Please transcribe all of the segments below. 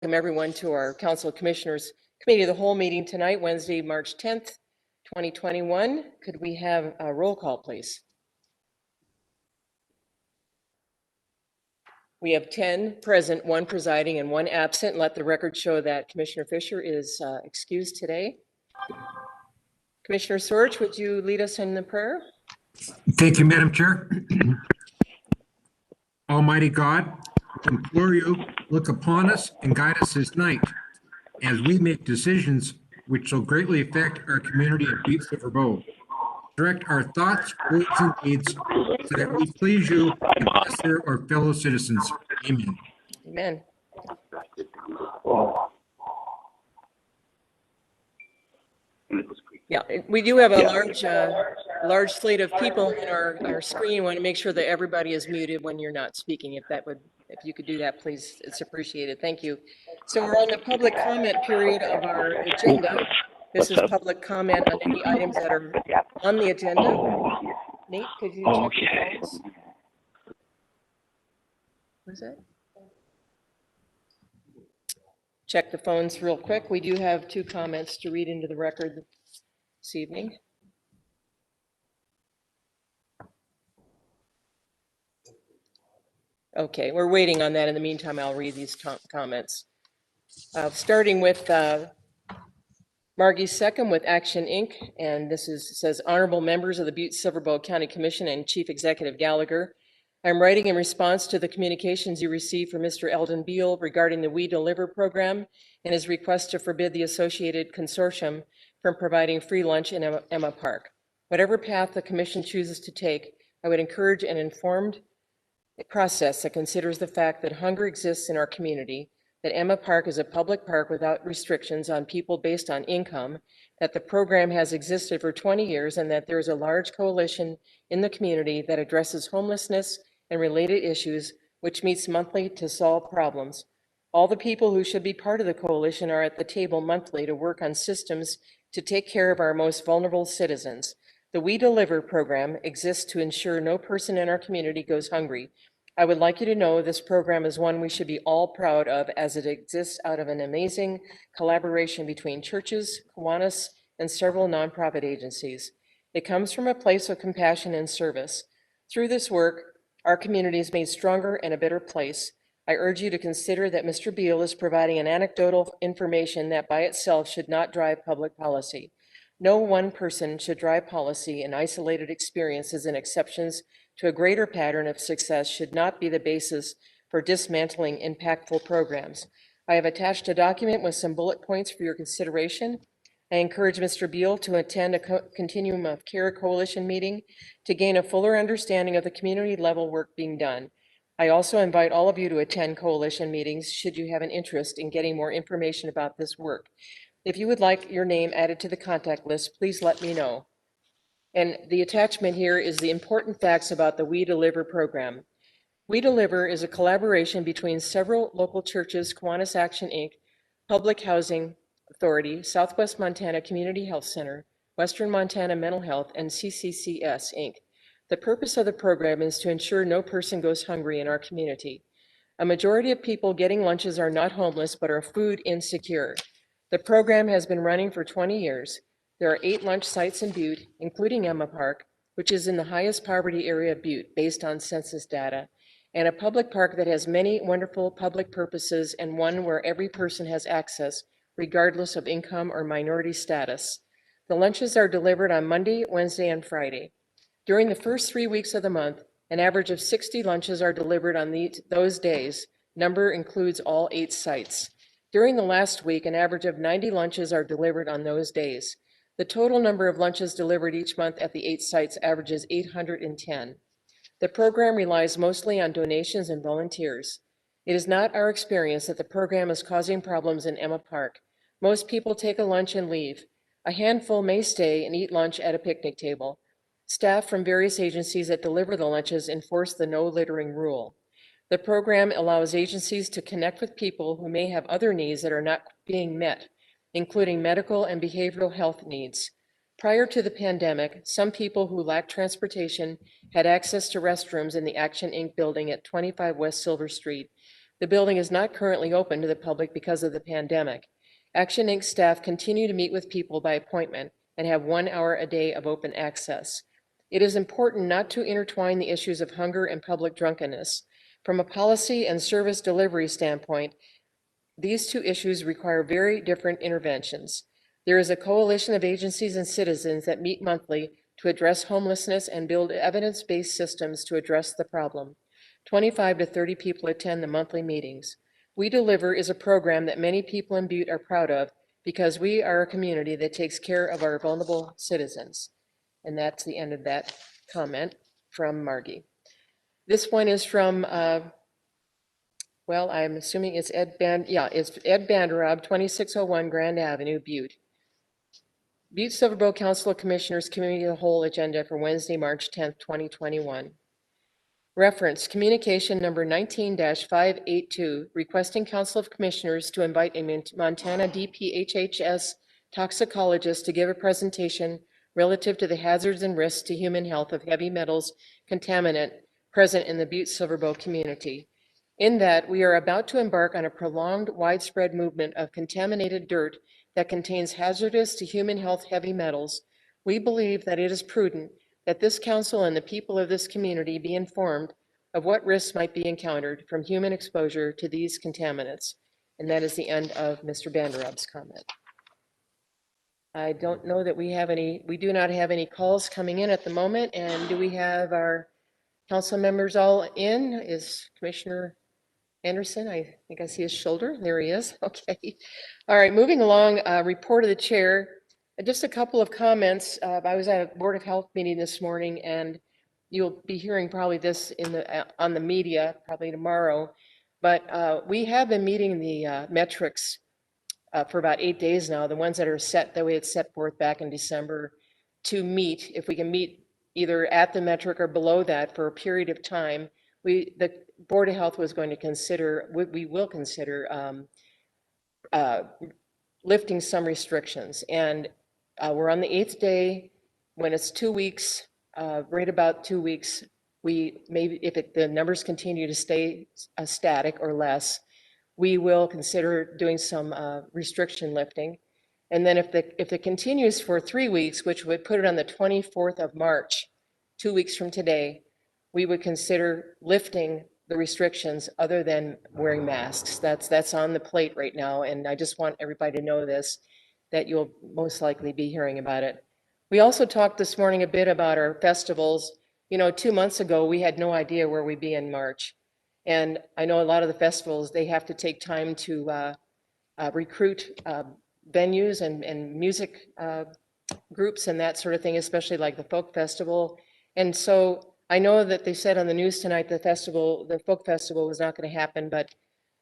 Welcome everyone to our Council of Commissioners Committee of the Whole meeting tonight, Wednesday, March 10th, 2021. Could we have a roll call, please? We have 10 present, 1 presiding, and 1 absent. Let the record show that Commissioner Fisher is excused today. Commissioner Sorge, would you lead us in the prayer? Thank you, Madam Chair. Almighty God, I implore you, look upon us and guide us this night as we make decisions which will greatly affect our community of Butte-Silver. Direct our thoughts, words, and deeds so that we please you and bless our fellow citizens. Amen. Amen. Yeah, we do have a large slate of people in our screen. Want to make sure that everybody is muted when you're not speaking. If you could do that, please, it's appreciated. Thank you. So we're on the public comment period of our agenda. This is public comment on any items that are on the agenda. Nate, could you check the phones? What's that? Check the phones real quick. We do have 2 comments to read into the record this evening. Okay, we're waiting on that. In the meantime, I'll read these comments. Starting with Margie Seckham with Action Inc. And this says, honorable members of the Butte-Silver County Commission and Chief Executive Gallagher. I'm writing in response to the communications you received from Mr. Eldon Beal regarding the We Deliver program and his request to forbid the associated consortium from providing free lunch in Emma Park. Whatever path the commission chooses to take, I would encourage an informed process that considers the fact that hunger exists in our community, that Emma Park is a public park without restrictions on people based on income, that the program has existed for 20 years, and that there is a large coalition in the community that addresses homelessness and related issues, which meets monthly to solve problems. All the people who should be part of the coalition are at the table monthly to work on systems to take care of our most vulnerable citizens. The We Deliver program exists to ensure no person in our community goes hungry. I would like you to know this program is one we should be all proud of, as it exists out of an amazing collaboration between churches, Kiwanis, and several nonprofit agencies. It comes from a place of compassion and service. Through this work, our community is made stronger and a better place. I urge you to consider that Mr. Beal is providing an anecdotal information that by itself should not drive public policy. No one person should drive policy, and isolated experiences and exceptions to a greater pattern of success should not be the basis for dismantling impactful programs. I have attached a document with some bullet points for your consideration. I encourage Mr. Beal to attend a Continuum of Care Coalition meeting to gain a fuller understanding of the community level work being done. I also invite all of you to attend coalition meetings should you have an interest in getting more information about this work. If you would like your name added to the contact list, please let me know. And the attachment here is the important facts about the We Deliver program. We Deliver is a collaboration between several local churches, Kiwanis Action Inc., Public Housing Authority, Southwest Montana Community Health Center, Western Montana Mental Health, and CCCS Inc. The purpose of the program is to ensure no person goes hungry in our community. A majority of people getting lunches are not homeless, but are food insecure. The program has been running for 20 years. There are 8 lunch sites in Butte, including Emma Park, which is in the highest poverty area of Butte based on census data, and a public park that has many wonderful public purposes, and one where every person has access, regardless of income or minority status. The lunches are delivered on Monday, Wednesday, and Friday. During the first 3 weeks of the month, an average of 60 lunches are delivered on those days. Number includes all 8 sites. During the last week, an average of 90 lunches are delivered on those days. The total number of lunches delivered each month at the 8 sites averages 810. The program relies mostly on donations and volunteers. It is not our experience that the program is causing problems in Emma Park. Most people take a lunch and leave. A handful may stay and eat lunch at a picnic table. Staff from various agencies that deliver the lunches enforce the no littering rule. The program allows agencies to connect with people who may have other needs that are not being met, including medical and behavioral health needs. Prior to the pandemic, some people who lacked transportation had access to restrooms in the Action Inc. building at 25 West Silver Street. The building is not currently open to the public because of the pandemic. Action Inc. staff continue to meet with people by appointment and have 1 hour a day of open access. It is important not to intertwine the issues of hunger and public drunkenness. From a policy and service delivery standpoint, these two issues require very different interventions. There is a coalition of agencies and citizens that meet monthly to address homelessness and build evidence-based systems to address the problem. 25 to 30 people attend the monthly meetings. We Deliver is a program that many people in Butte are proud of because we are a community that takes care of our vulnerable citizens. And that's the end of that comment from Margie. This one is from, well, I'm assuming it's it's Ed Banderab, 2601 Grand Avenue, Butte. Butte-Silver Bow Council of Commissioners Committee of the Whole agenda for Wednesday, March 10th, 2021. Reference communication number 19-582, requesting Council of Commissioners to invite a Montana DPHHS toxicologist to give a presentation relative to the hazards and risks to human health of heavy metals contaminant present in the Butte-Silver Bow community. In that, we are about to embark on a prolonged, widespread movement of contaminated dirt that contains hazardous to human health heavy metals. We believe that it is prudent that this council and the people of this community be informed of what risks might be encountered from human exposure to these contaminants. And that is the end of Mr. Banderab's comment. I don't know that we do not have any calls coming in at the moment. And do we have our council members all in? Is Commissioner Anderson? I think I see his shoulder. There he is. Okay. All right, moving along, report of the chair. Just a couple of comments. I was at a Board of Health meeting this morning, and you'll be hearing probably this on the media probably tomorrow. But we have been meeting the metrics for about 8 days now, the ones that are set that we had set forth back in December, to meet, if we can meet either at the metric or below that for a period of time. The Board of Health was going to consider, we will consider lifting some restrictions. And we're on the 8th day. When it's 2 weeks, right about 2 weeks, we maybe, if the numbers continue to stay static or less, we will consider doing some restriction lifting. And then if it continues for 3 weeks, which would put it on the 24th of March, 2 weeks from today, we would consider lifting the restrictions other than wearing masks. That's on the plate right now. And I just want everybody to know this, that you'll most likely be hearing about it. We also talked this morning a bit about our festivals. You know, 2 months ago, we had no idea where we'd be in March. And I know a lot of the festivals, they have to take time to recruit venues and music groups and that sort of thing, especially like the folk festival. And so I know that they said on the news tonight, the folk festival was not going to happen, but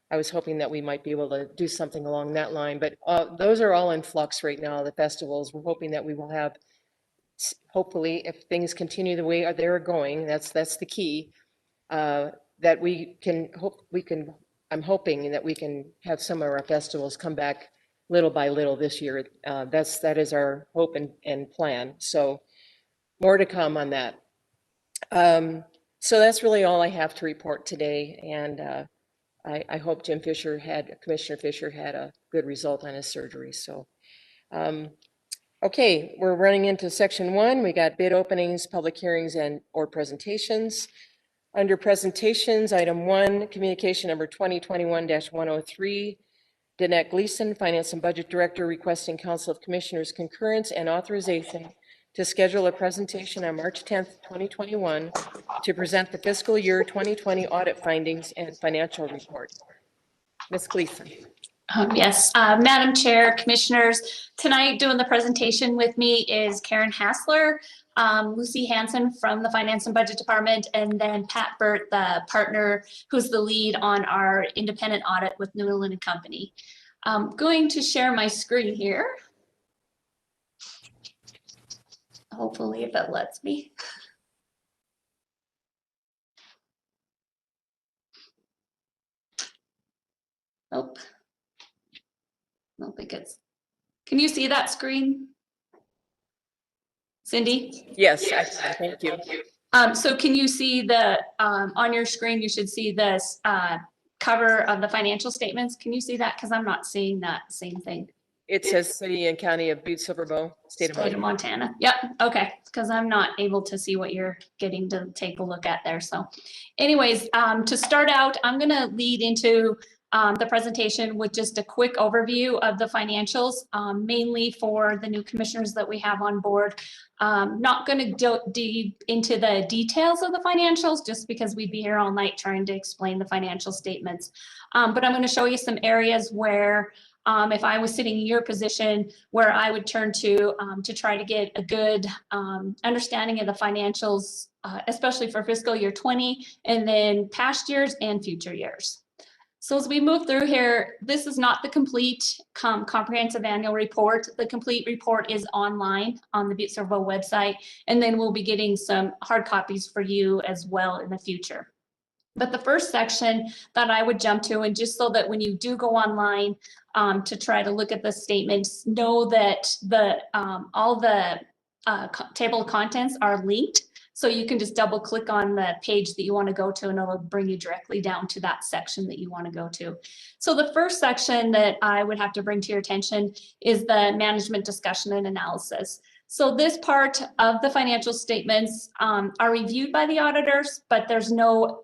I was hoping that we might be able to do something along that line. But those are all in flux right now, the festivals. We're hoping that we will have, hopefully, if things continue the way they're going, that's the key, that I'm hoping that we can have some of our festivals come back little by little this year. That is our hope and plan. So more to come on that. So that's really all I have to report today. And I hope Commissioner Fisher had a good result on his surgery. So, okay, we're running into section 1. We got bid openings, public hearings, or presentations. Under presentations, item 1, communication number 2021-103, Danette Gleason, Finance and Budget Director, requesting Council of Commissioners concurrence and authorization to schedule a presentation on March 10th, 2021 to present the fiscal year 2020 audit findings and financial report. Ms. Gleason. Yes, Madam Chair, Commissioners, tonight doing the presentation with me is Karen Hassler, Lucy Hanson from the Finance and Budget Department, and then Pat Burt, the partner who's the lead on our independent audit with Newland and Company. I'm going to share my screen here. Hopefully, if it lets me. Nope. I don't think it's. Can you see that screen, Cindy? Yes, thank you. So can you see the, on your screen, you should see this cover of the financial statements. Can you see that? Because I'm not seeing that same thing. It says City and County of Butte-Silver Bow, State of Montana. Montana. Yep. Okay. Because I'm not able to see what you're getting to take a look at there. So anyways, to start out, I'm going to lead into the presentation with just a quick overview of the financials, mainly for the new commissioners that we have on board. Not going to deep into the details of the financials just because we'd be here all night trying to explain the financial statements. But I'm going to show you some areas where if I was sitting in your position, where I would turn to try to get a good understanding of the financials, especially for fiscal year 20, and then past years and future years. So as we move through here, this is not the complete comprehensive annual report. The complete report is online on the Butte-Silver website, and then we'll be getting some hard copies for you as well in the future. But the first section that I would jump to, and just so that when you do go online to try to look at the statements, know that all the table of contents are linked. So you can just double click on the page that you want to go to and it'll bring you directly down to that section that you want to go to. So the first section that I would have to bring to your attention is the management discussion and analysis. So this part of the financial statements are reviewed by the auditors, but there's no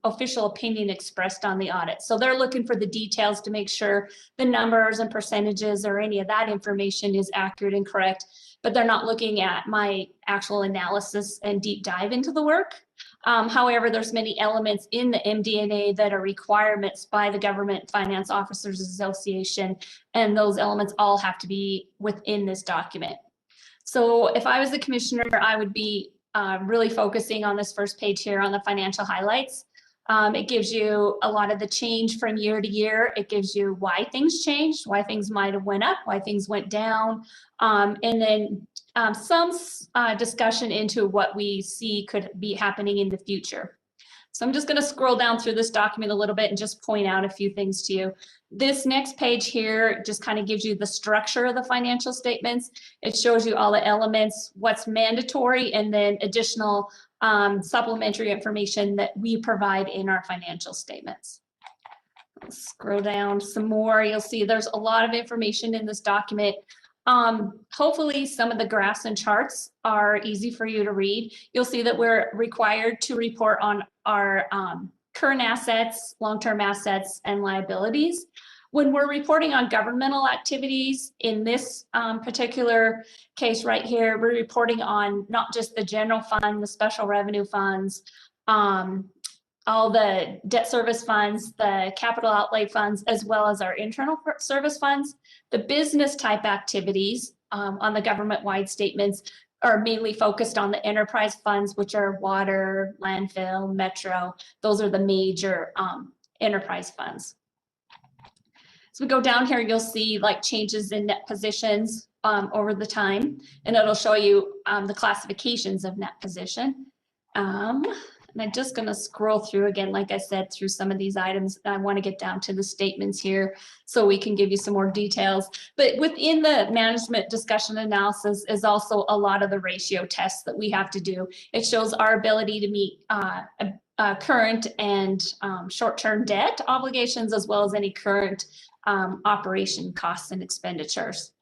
official opinion expressed on the audit. So they're looking for the details to make sure the numbers and percentages or any of that information is accurate and correct, but they're not looking at my actual analysis and deep dive into the work. However, there's many elements in the MD&A that are requirements by the Government Finance Officers Association, and those elements all have to be within this document. So if I was the commissioner, I would be really focusing on this first page here on the financial highlights. It gives you a lot of the change from year to year. It gives you why things changed, why things might have went up, why things went down, and then some discussion into what we see could be happening in the future. So I'm just going to scroll down through this document a little bit and just point out a few things to you. This next page here just kind of gives you the structure of the financial statements. It shows you all the elements, what's mandatory, and then additional supplementary information that we provide in our financial statements. Let's scroll down some more. You'll see there's a lot of information in this document. Hopefully some of the graphs and charts are easy for you to read. You'll see that we're required to report on our current assets, long-term assets, and liabilities. When we're reporting on governmental activities, in this particular case right here, we're reporting on not just the general fund, the special revenue funds, all the debt service funds, the capital outlay funds, as well as our internal service funds. The business type activities on the government-wide statements are mainly focused on the enterprise funds, which are water, landfill, metro. Those are the major enterprise funds. So we go down here, you'll see like changes in net positions over the time, and it'll show you the classifications of net position. And I'm just going to scroll through again, like I said, through some of these items. I want to get down to the statements here so we can give you some more details. But within the management discussion analysis is also a lot of the ratio tests that we have to do. It shows our ability to meet current and short-term debt obligations, as well as any current operation costs and expenditures.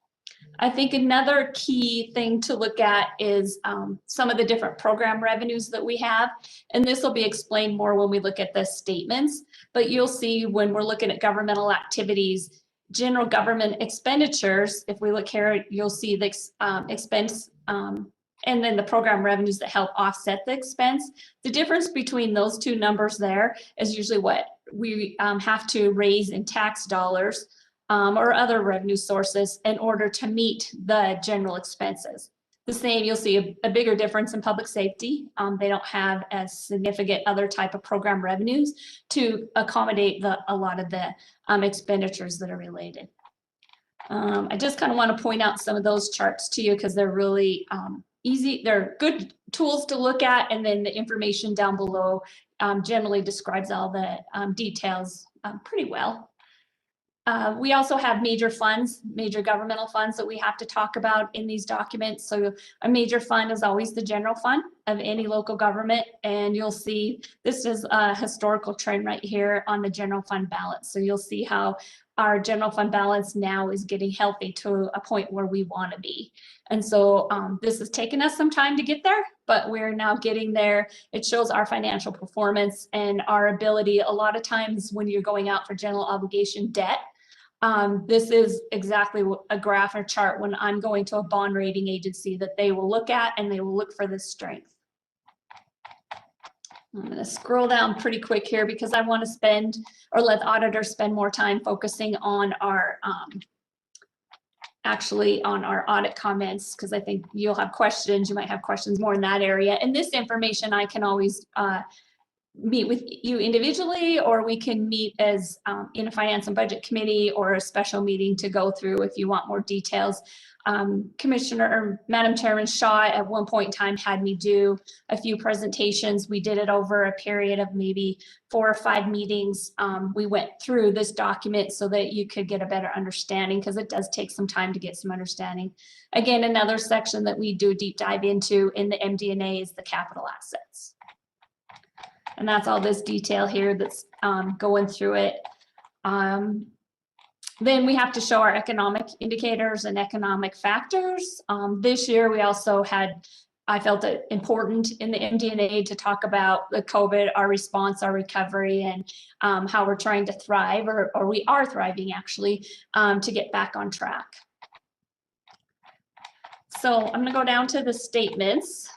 I think another key thing to look at is some of the different program revenues that we have. And this will be explained more when we look at the statements. But you'll see when we're looking at governmental activities, general government expenditures, if we look here, you'll see the expense and then the program revenues that help offset the expense. The difference between those two numbers there is usually what we have to raise in tax dollars or other revenue sources in order to meet the general expenses. The same, you'll see a bigger difference in public safety. They don't have as significant other type of program revenues to accommodate a lot of the expenditures that are related. I just kind of want to point out some of those charts to you because they're really easy. They're good tools to look at, and then the information down below generally describes all the details pretty well. We also have major funds, major governmental funds that we have to talk about in these documents. So a major fund is always the general fund. of any local government. And you'll see this is a historical trend right here on the general fund balance. So you'll see how our general fund balance now is getting healthy to a point where we want to be. And so this has taken us some time to get there, but we're now getting there. It shows our financial performance and our ability. A lot of times when you're going out for general obligation debt, this is exactly a graph or chart when I'm going to a bond rating agency that they will look at, and they will look for this strength. I'm going to scroll down pretty quick here because I want to spend, or let the auditor spend more time focusing on our actually on our audit comments, because I think you'll have questions. You might have questions more in that area. And this information I can always meet with you individually, or we can meet as in a finance and budget committee or a special meeting to go through if you want more details. Commissioner or Madam Chairman Shaw at one point in time had me do a few presentations. We did it over a period of maybe 4 or 5 meetings. We went through this document so that you could get a better understanding, because it does take some time to get some understanding. Again, another section that we do a deep dive into in the MD&A is the capital assets. And that's all this detail here that's going through it. Then we have to show our economic indicators and economic factors. This year we also had, I felt it important in the MD&A to talk about the COVID, our response, our recovery, and how we're trying to thrive, or we are thriving actually, to get back on track. So I'm gonna go down to the statements.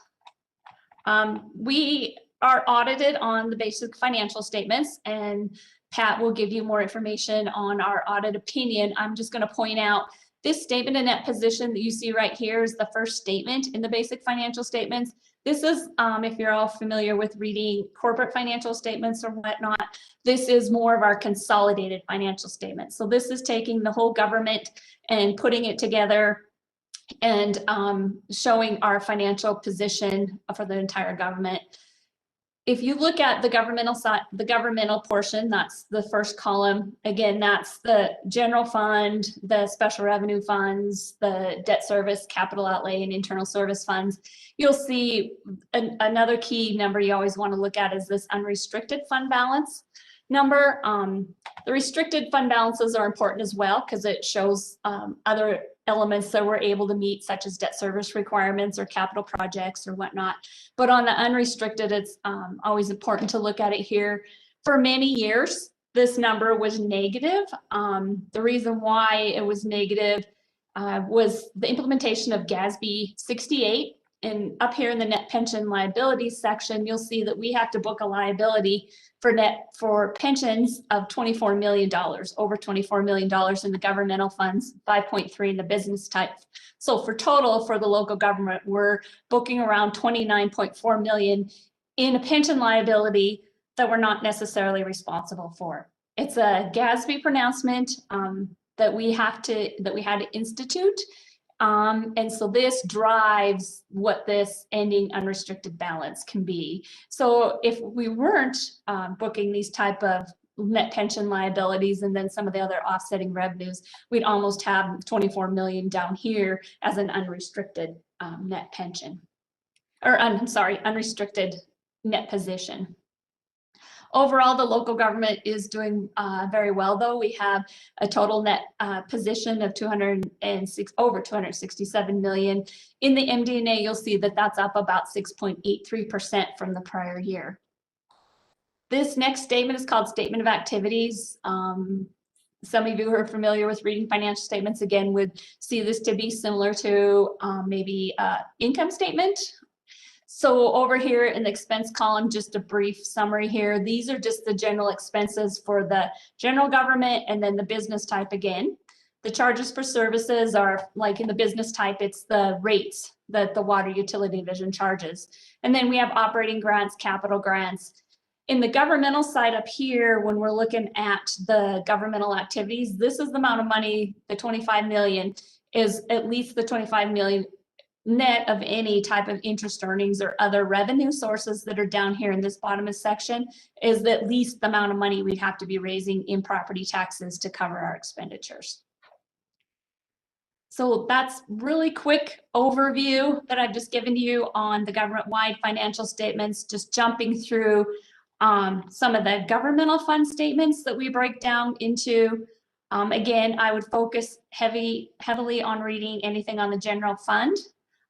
We are audited on the basic financial statements, and Pat will give you more information on our audit opinion. I'm just going to point out this statement of net position that you see right here is the first statement in the basic financial statements. This is, if you're all familiar with reading corporate financial statements or whatnot, this is more of our consolidated financial statements. So this is taking the whole government and putting it together and showing our financial position for the entire government. If you look at the governmental side, the governmental portion, that's the first column. Again, that's the general fund, the special revenue funds, the debt service, capital outlay, and internal service funds. You'll see another key number you always want to look at is this unrestricted fund balance number. The restricted fund balances are important as well because it shows other elements that we're able to meet, such as debt service requirements or capital projects or whatnot. But on the unrestricted, it's always important to look at it here. For many years, this number was negative. The reason why it was negative was the implementation of GASB 68. And up here in the net pension liabilities section, you'll see that we have to book a liability for pensions of $24 million, over $24 million in the governmental funds, 5.3 in the business type. So for total for the local government, we're booking around 29.4 million in a pension liability that we're not necessarily responsible for. It's a GASB pronouncement that we had to institute. And so this drives what this ending unrestricted balance can be. So if we weren't booking these type of net pension liabilities and then some of the other offsetting revenues, we'd almost have 24 million down here as an unrestricted net pension, or I'm sorry, unrestricted net position. Overall, the local government is doing very well, though. We have a total net position of over 267 million. In the MD&A, you'll see that that's up about 6.83% from the prior year. This next statement is called Statement of Activities. Some of you who are familiar with reading financial statements, again, would see this to be similar to maybe income statement. So over here in the expense column, just a brief summary here. These are just the general expenses for the general government and then the business type again. The charges for services are like in the business type, it's the rates that the water utility division charges. And then we have operating grants, capital grants. In the governmental side up here, when we're looking at the governmental activities, this is the amount of money, the 25 million is at least the 25 million net of any type of interest earnings or other revenue sources that are down here in this bottom section, is at least the amount of money we'd have to be raising in property taxes to cover our expenditures. So that's really quick overview that I've just given you on the government-wide financial statements, just jumping through some of the governmental fund statements that we break down into. Again, I would focus heavily on reading anything on the general fund.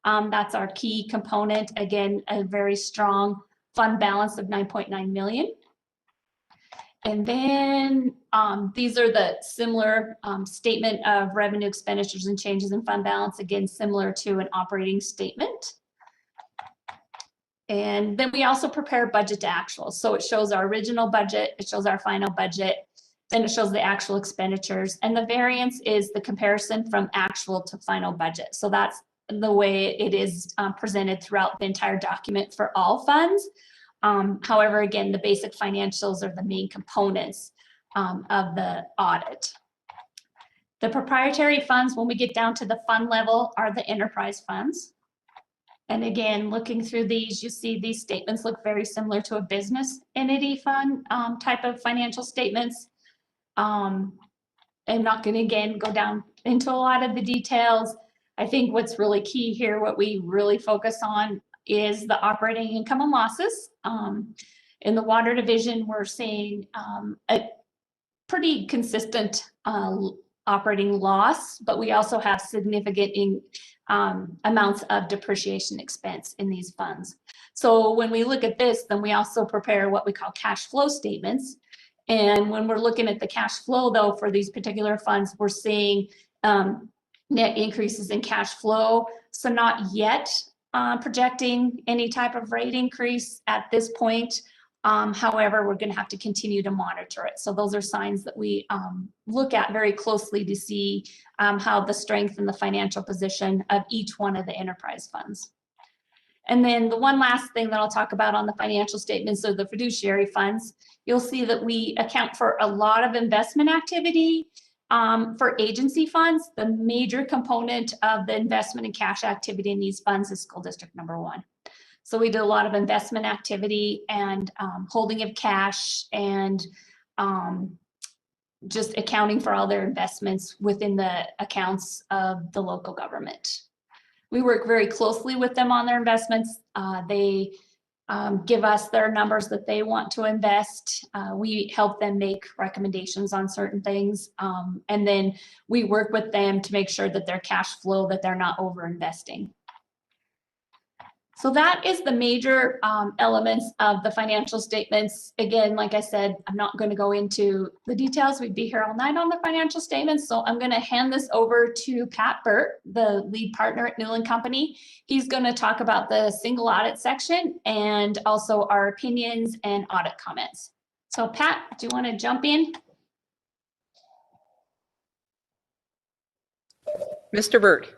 That's our key component. Again, a very strong fund balance of 9.9 million. And then these are the similar statement of revenue, expenditures, and changes in fund balance, again, similar to an operating statement. And then we also prepare budget to actual. So it shows our original budget, it shows our final budget, then it shows the actual expenditures. And the variance is the comparison from actual to final budget. So that's the way it is presented throughout the entire document for all funds. However, again, the basic financials are the main components of the audit. The proprietary funds, when we get down to the fund level, are the enterprise funds. And again, looking through these, you see these statements look very similar to a business entity fund type of financial statements. I'm not going to, again, go down into a lot of the details. I think what's really key here, what we really focus on, is the operating income and losses. In the water division, we're seeing a pretty consistent operating loss, but we also have significant amounts of depreciation expense in these funds. So when we look at this, then we also prepare what we call cash flow statements. And when we're looking at the cash flow, though, for these particular funds, we're seeing net increases in cash flow. So not yet projecting any type of rate increase at this point. However, we're going to have to continue to monitor it. So those are signs that we look at very closely to see how the strength and the financial position of each one of the enterprise funds. And then the one last thing that I'll talk about on the financial statements are the fiduciary funds. You'll see that we account for a lot of investment activity for agency funds. The major component of the investment and cash activity in these funds is school district number 1. So we did a lot of investment activity and holding of cash and just accounting for all their investments within the accounts of the local government. We work very closely with them on their investments. They give us their numbers that they want to invest. We help them make recommendations on certain things. And then we work with them to make sure that their cash flow, that they're not over investing. So that is the major elements of the financial statements. Again, like I said, I'm not going to go into the details. We'd be here all night on the financial statements. So I'm going to hand this over to Pat Burt, the lead partner at Newland Company. He's going to talk about the single audit section and also our opinions and audit comments. So Pat, do you want to jump in? Mr. Burt.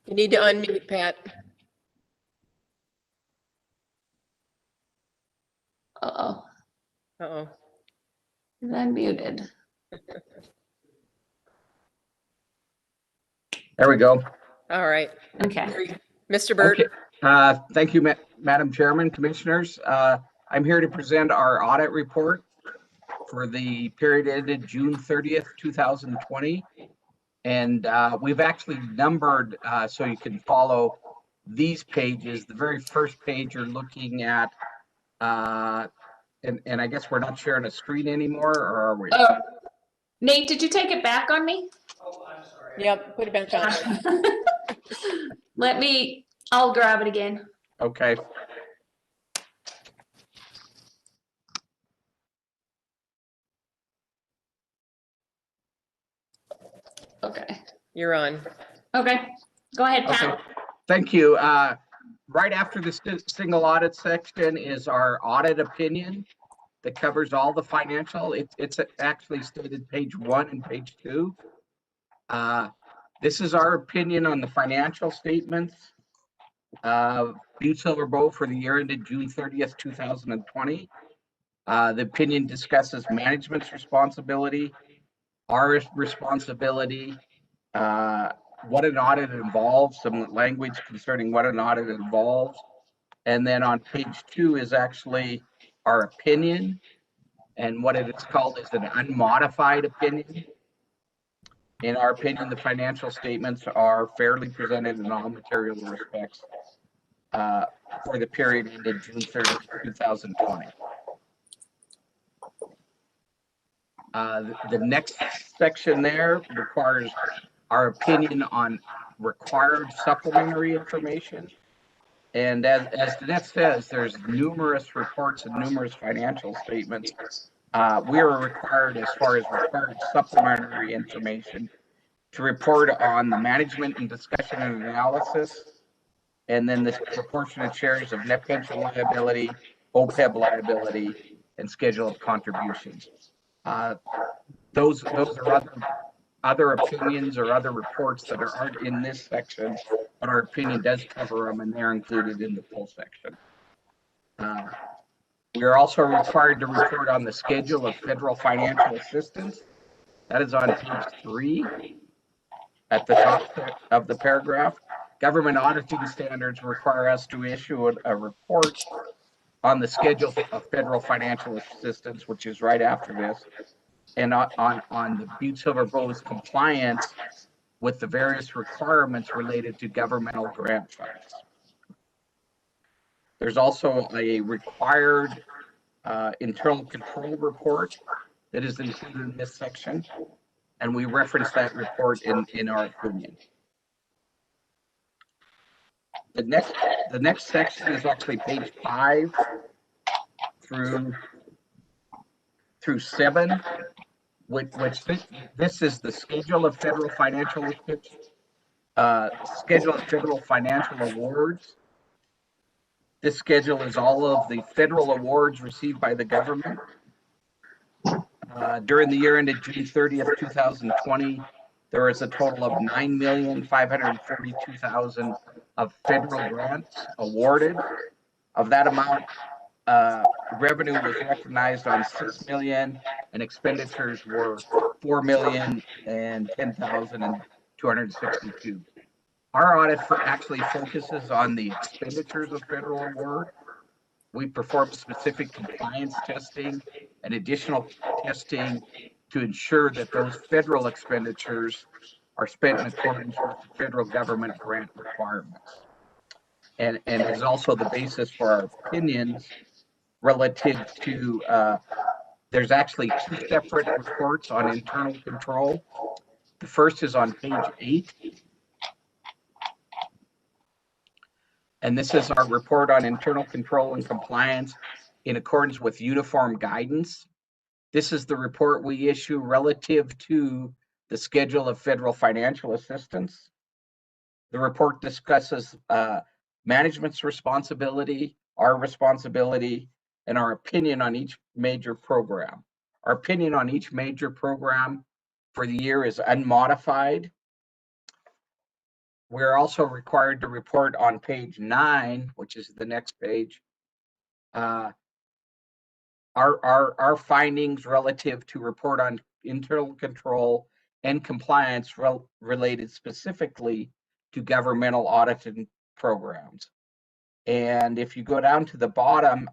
You need to unmute, Pat. Uh-oh. Uh-oh. He's unmuted. There we go. All right. Okay. Mr. Burt. Okay. Thank you, Madam Chairman, Commissioners. I'm here to present our audit report for the period ended June 30th, 2020. And we've actually numbered so you can follow these pages. The very first page you're looking at, and I guess we're not sharing a screen anymore, or are we? Nate, did you take it back on me? Oh, I'm sorry. Yep, put it back on. I'll grab it again. Okay. Okay. You're on. Okay. Go ahead, Pat. Okay. Thank you. Right after the single audit section is our audit opinion that covers all the financial. It's actually stated page 1 and page 2. This is our opinion on the financial statements of Butte-Silver for the year ended June 30th, 2020. The opinion discusses management's responsibility, our responsibility, what an audit involves, some language concerning what an audit involves. And then on page 2 is actually our opinion. And what it is called is an unmodified opinion. In our opinion, the financial statements are fairly presented in all material respects for the period ended June 30, 2020. The next section there requires our opinion on required supplementary information. And as Danette says, there's numerous reports and numerous financial statements. We are required, as far as required supplementary information, to report on the management and discussion and analysis, and then the proportionate shares of net pension liability, OPEB liability, and schedule of contributions. Those are other opinions or other reports that aren't in this section, but our opinion does cover them, and they're included in the full section. We are also required to report on the schedule of federal financial assistance. That is on page 3 at the top of the paragraph. Government auditing standards require us to issue a report on the schedule of federal financial assistance, which is right after this, and on the Butte-Silver Bow's compliance with the various requirements related to governmental grant funds. There's also a required internal control report that is included in this section, and we reference that report in our opinion. The next section is actually page 5 through 7, which this is the schedule of federal financial awards. This schedule is all of the federal awards received by the government. During the year ended June 30th, 2020, there was a total of $9,542,000 of federal grants awarded. Of that amount, revenue was recognized on $6 million, and expenditures were $4,010,262. Our audit actually focuses on the expenditures of federal award. We perform specific compliance testing and additional testing to ensure that those federal expenditures are spent in accordance with the federal government grant requirements. And is also the basis for our opinions relative to, there's actually 2 separate reports on internal control. The first is on page 8. And this is our report on internal control and compliance in accordance with uniform guidance. This is the report we issue relative to the schedule of federal financial assistance. The report discusses management's responsibility, our responsibility, and our opinion on each major program. Our opinion on each major program for the year is unmodified. We're also required to report on page 9, which is the next page, our findings relative to report on internal control and compliance related specifically to governmental auditing programs. And if you go down to the bottom,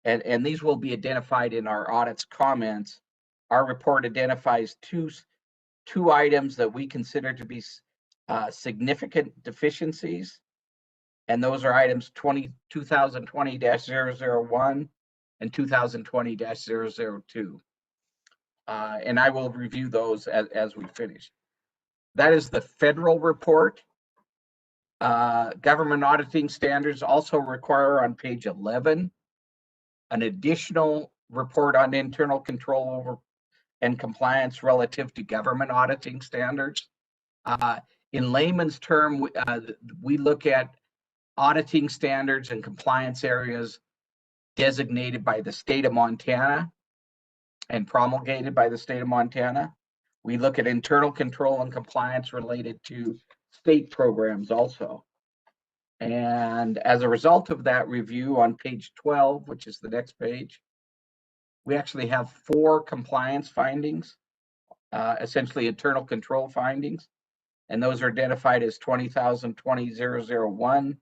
and these will be identified in our audit's comments, our report identifies two items that we consider to be significant deficiencies, and those are items 2020-001 and 2020-002. And I will review those as we finish. That is the federal report. Government auditing standards also require on page 11 an additional report on internal control over and compliance relative to government auditing standards. In layman's term, we look at auditing standards and compliance areas designated by the state of Montana and promulgated by the state of Montana. We look at internal control and compliance related to state programs also. And as a result of that review on page 12, which is the next page, we actually have 4 compliance findings, essentially internal control findings. And those are identified as 20,020-001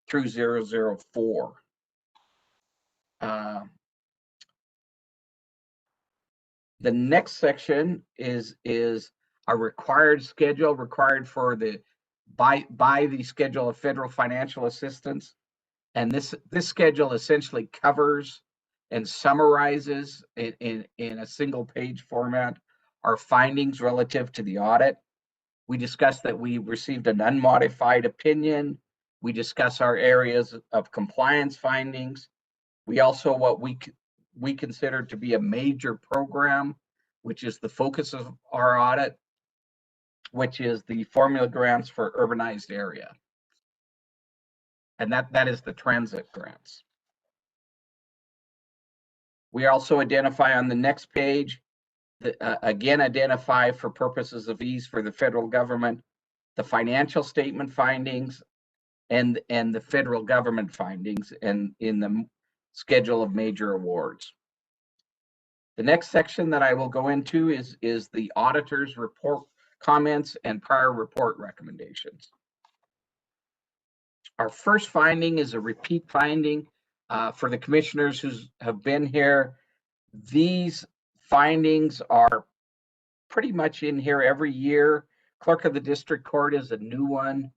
through 004. The next section is a required schedule required for the by the schedule of federal financial assistance. And this schedule essentially covers and summarizes in a single page format our findings relative to the audit. We discussed that we received an unmodified opinion. We discuss our areas of compliance findings. We also what we consider to be a major program, which is the focus of our audit, which is the formula grants for urbanized area. And that is the transit grants. We also identify on the next page, again, identify for purposes of ease for the federal government, the financial statement findings and the federal government findings and in the schedule of major awards. The next section that I will go into is the auditor's report comments and prior report recommendations. Our first finding is a repeat finding for the commissioners who have been here. These findings are pretty much in here every year. Clerk of the District Court is a new one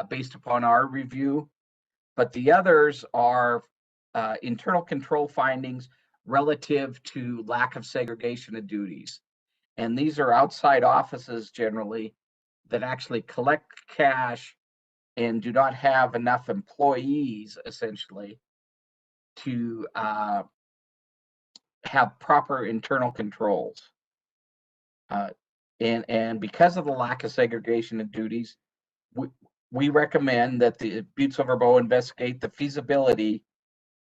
based upon our review, but the others are internal control findings relative to lack of segregation of duties. And these are outside offices generally that actually collect cash and do not have enough employees essentially to have proper internal controls. And because of the lack of segregation of duties, we recommend that the Butte-Silver Bow investigate the feasibility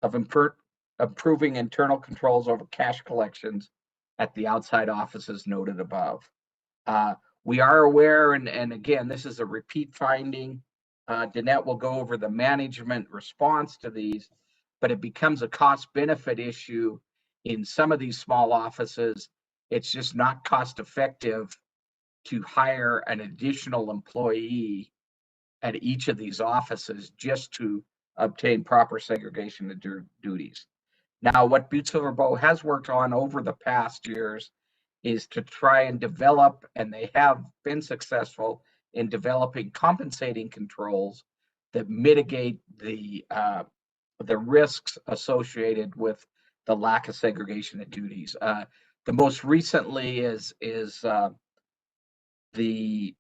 of improving internal controls over cash collections at the outside offices noted above. We are aware, and again, this is a repeat finding. Danette will go over the management response to these, but it becomes a cost-benefit issue in some of these small offices. It's just not cost-effective to hire an additional employee at each of these offices just to obtain proper segregation of duties. Now, what Butte-Silver Bow has worked on over the past years is to try and develop, and they have been successful in developing compensating controls that mitigate the risks associated with the lack of segregation of duties. The most recently is the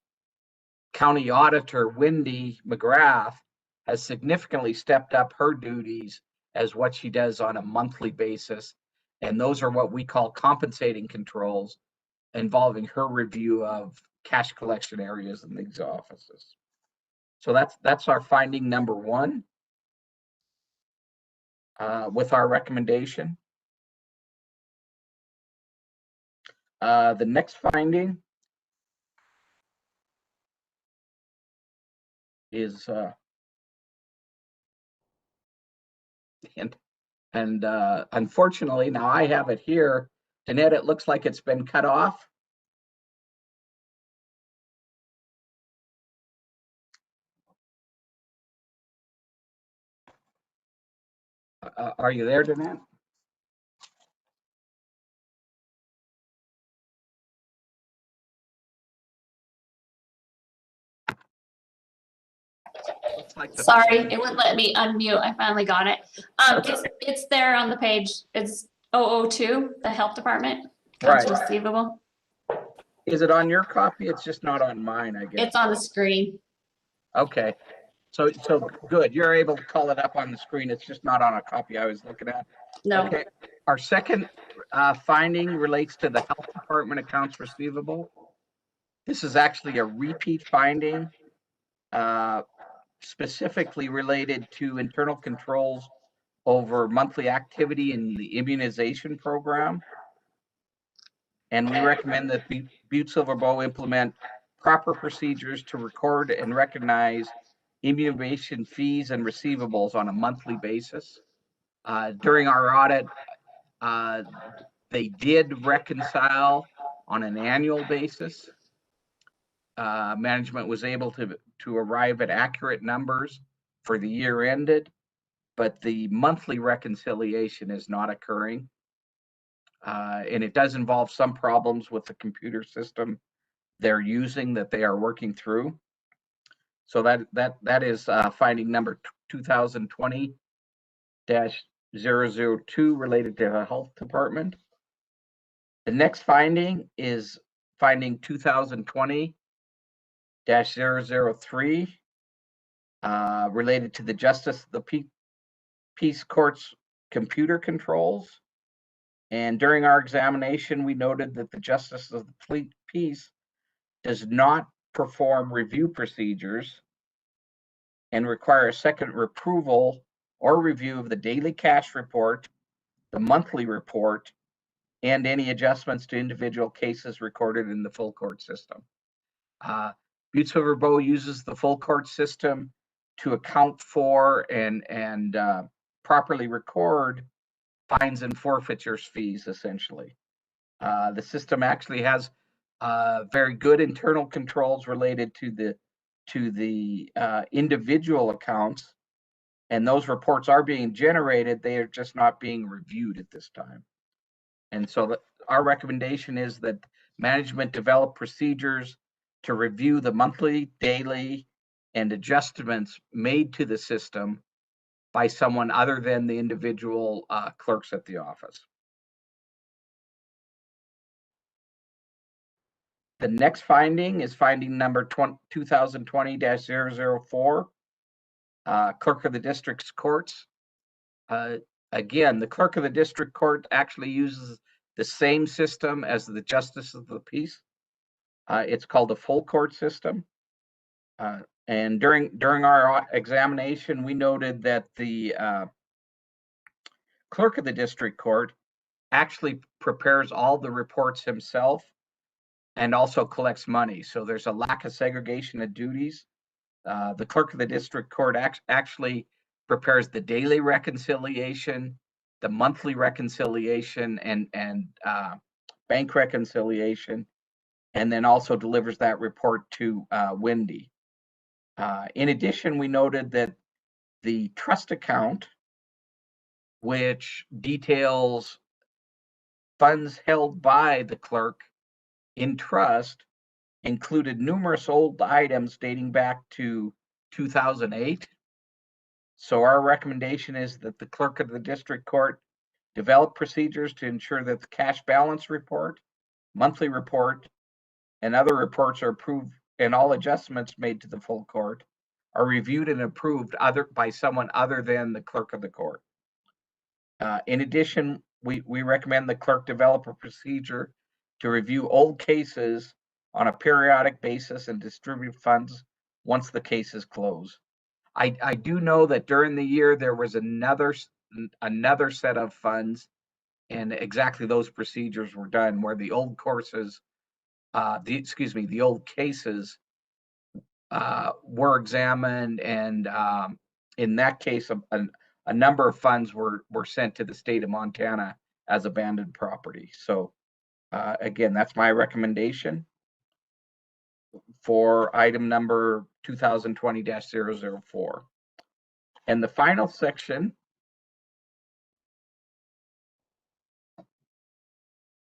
county auditor, Wendy McGrath, has significantly stepped up her duties as what she does on a monthly basis. And those are what we call compensating controls involving her review of cash collection areas in these offices. So that's our finding number one with our recommendation. The next finding is and unfortunately, now I have it here. Danette, it looks like it's been cut off. Are you there, Danette? Like Sorry, it wouldn't let me unmute. I finally got it. It's there on the page. It's 002, the health department. Accounts Right. receivable. Is it on your copy? It's just not on mine, I guess. It's on the screen. Okay. So good. You're able to call it up on the screen. It's just not on a copy I was looking at. No. Okay. Our second finding relates to the health department accounts receivable. This is actually a repeat finding, specifically related to internal controls over monthly activity in the immunization program. And we recommend that Butte-Silver Bow implement proper procedures to record and recognize immunization fees and receivables on a monthly basis. During our audit, they did reconcile on an annual basis. Management was able to arrive at accurate numbers for the year ended, but the monthly reconciliation is not occurring. And it does involve some problems with the computer system they're using that they are working through. So that is finding number 2020-002 related to the health department. The next finding is finding 2020-003 related to the Justice of the Peace Court's computer controls. And during our examination, we noted that the Justice of the Peace does not perform review procedures and require a second approval or review of the daily cash report, the monthly report, and any adjustments to individual cases recorded in the full court system. Butte-Silver Bow uses the full court system to account for and properly record fines and forfeitures fees, essentially. The system actually has very good internal controls related to the individual accounts, and those reports are being generated. They are just not being reviewed at this time. And so our recommendation is that management develop procedures to review the monthly, daily, and adjustments made to the system by someone other than the individual clerks at the office. The next finding is finding number 2020-004, Clerk of the District's Courts. Again, the Clerk of the District Court actually uses the same system as the Justice of the Peace. It's called a full court system. And during our examination, we noted that the Clerk of the District Court actually prepares all the reports himself and also collects money. So there's a lack of segregation of duties. The Clerk of the District Court actually prepares the daily reconciliation, the monthly reconciliation, and bank reconciliation, and then also delivers that report to Wendy. In addition, we noted that the trust account, which details funds held by the clerk in trust, included numerous old items dating back to 2008. So our recommendation is that the Clerk of the District Court develop procedures to ensure that the cash balance report, monthly report, and other reports are approved, and all adjustments made to the full court are reviewed and approved by someone other than the clerk of the court. In addition, we recommend the clerk develop a procedure to review old cases on a periodic basis and distribute funds once the case is closed. I do know that during the year there was another set of funds, and exactly those procedures were done where the old courses, the old cases were examined, and in that case, a number of funds were sent to the state of Montana as abandoned property. So again, that's my recommendation for item number 2020-004. And the final section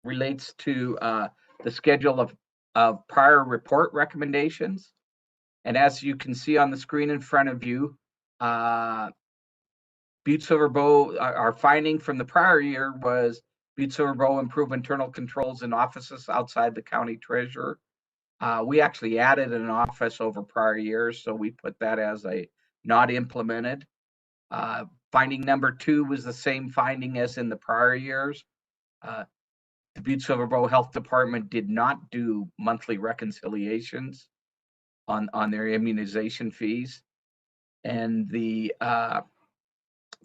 relates to the schedule of prior report recommendations. And as you can see on the screen in front of you, Butte-Silver Bow, our finding from the prior year was Butte-Silver Bow improve internal controls in offices outside the county treasurer. We actually added an office over prior years, so we put that as a not implemented. Finding number 2 was the same finding as in the prior years. The Butte-Silver Bow Health Department did not do monthly reconciliations on their immunization fees. And the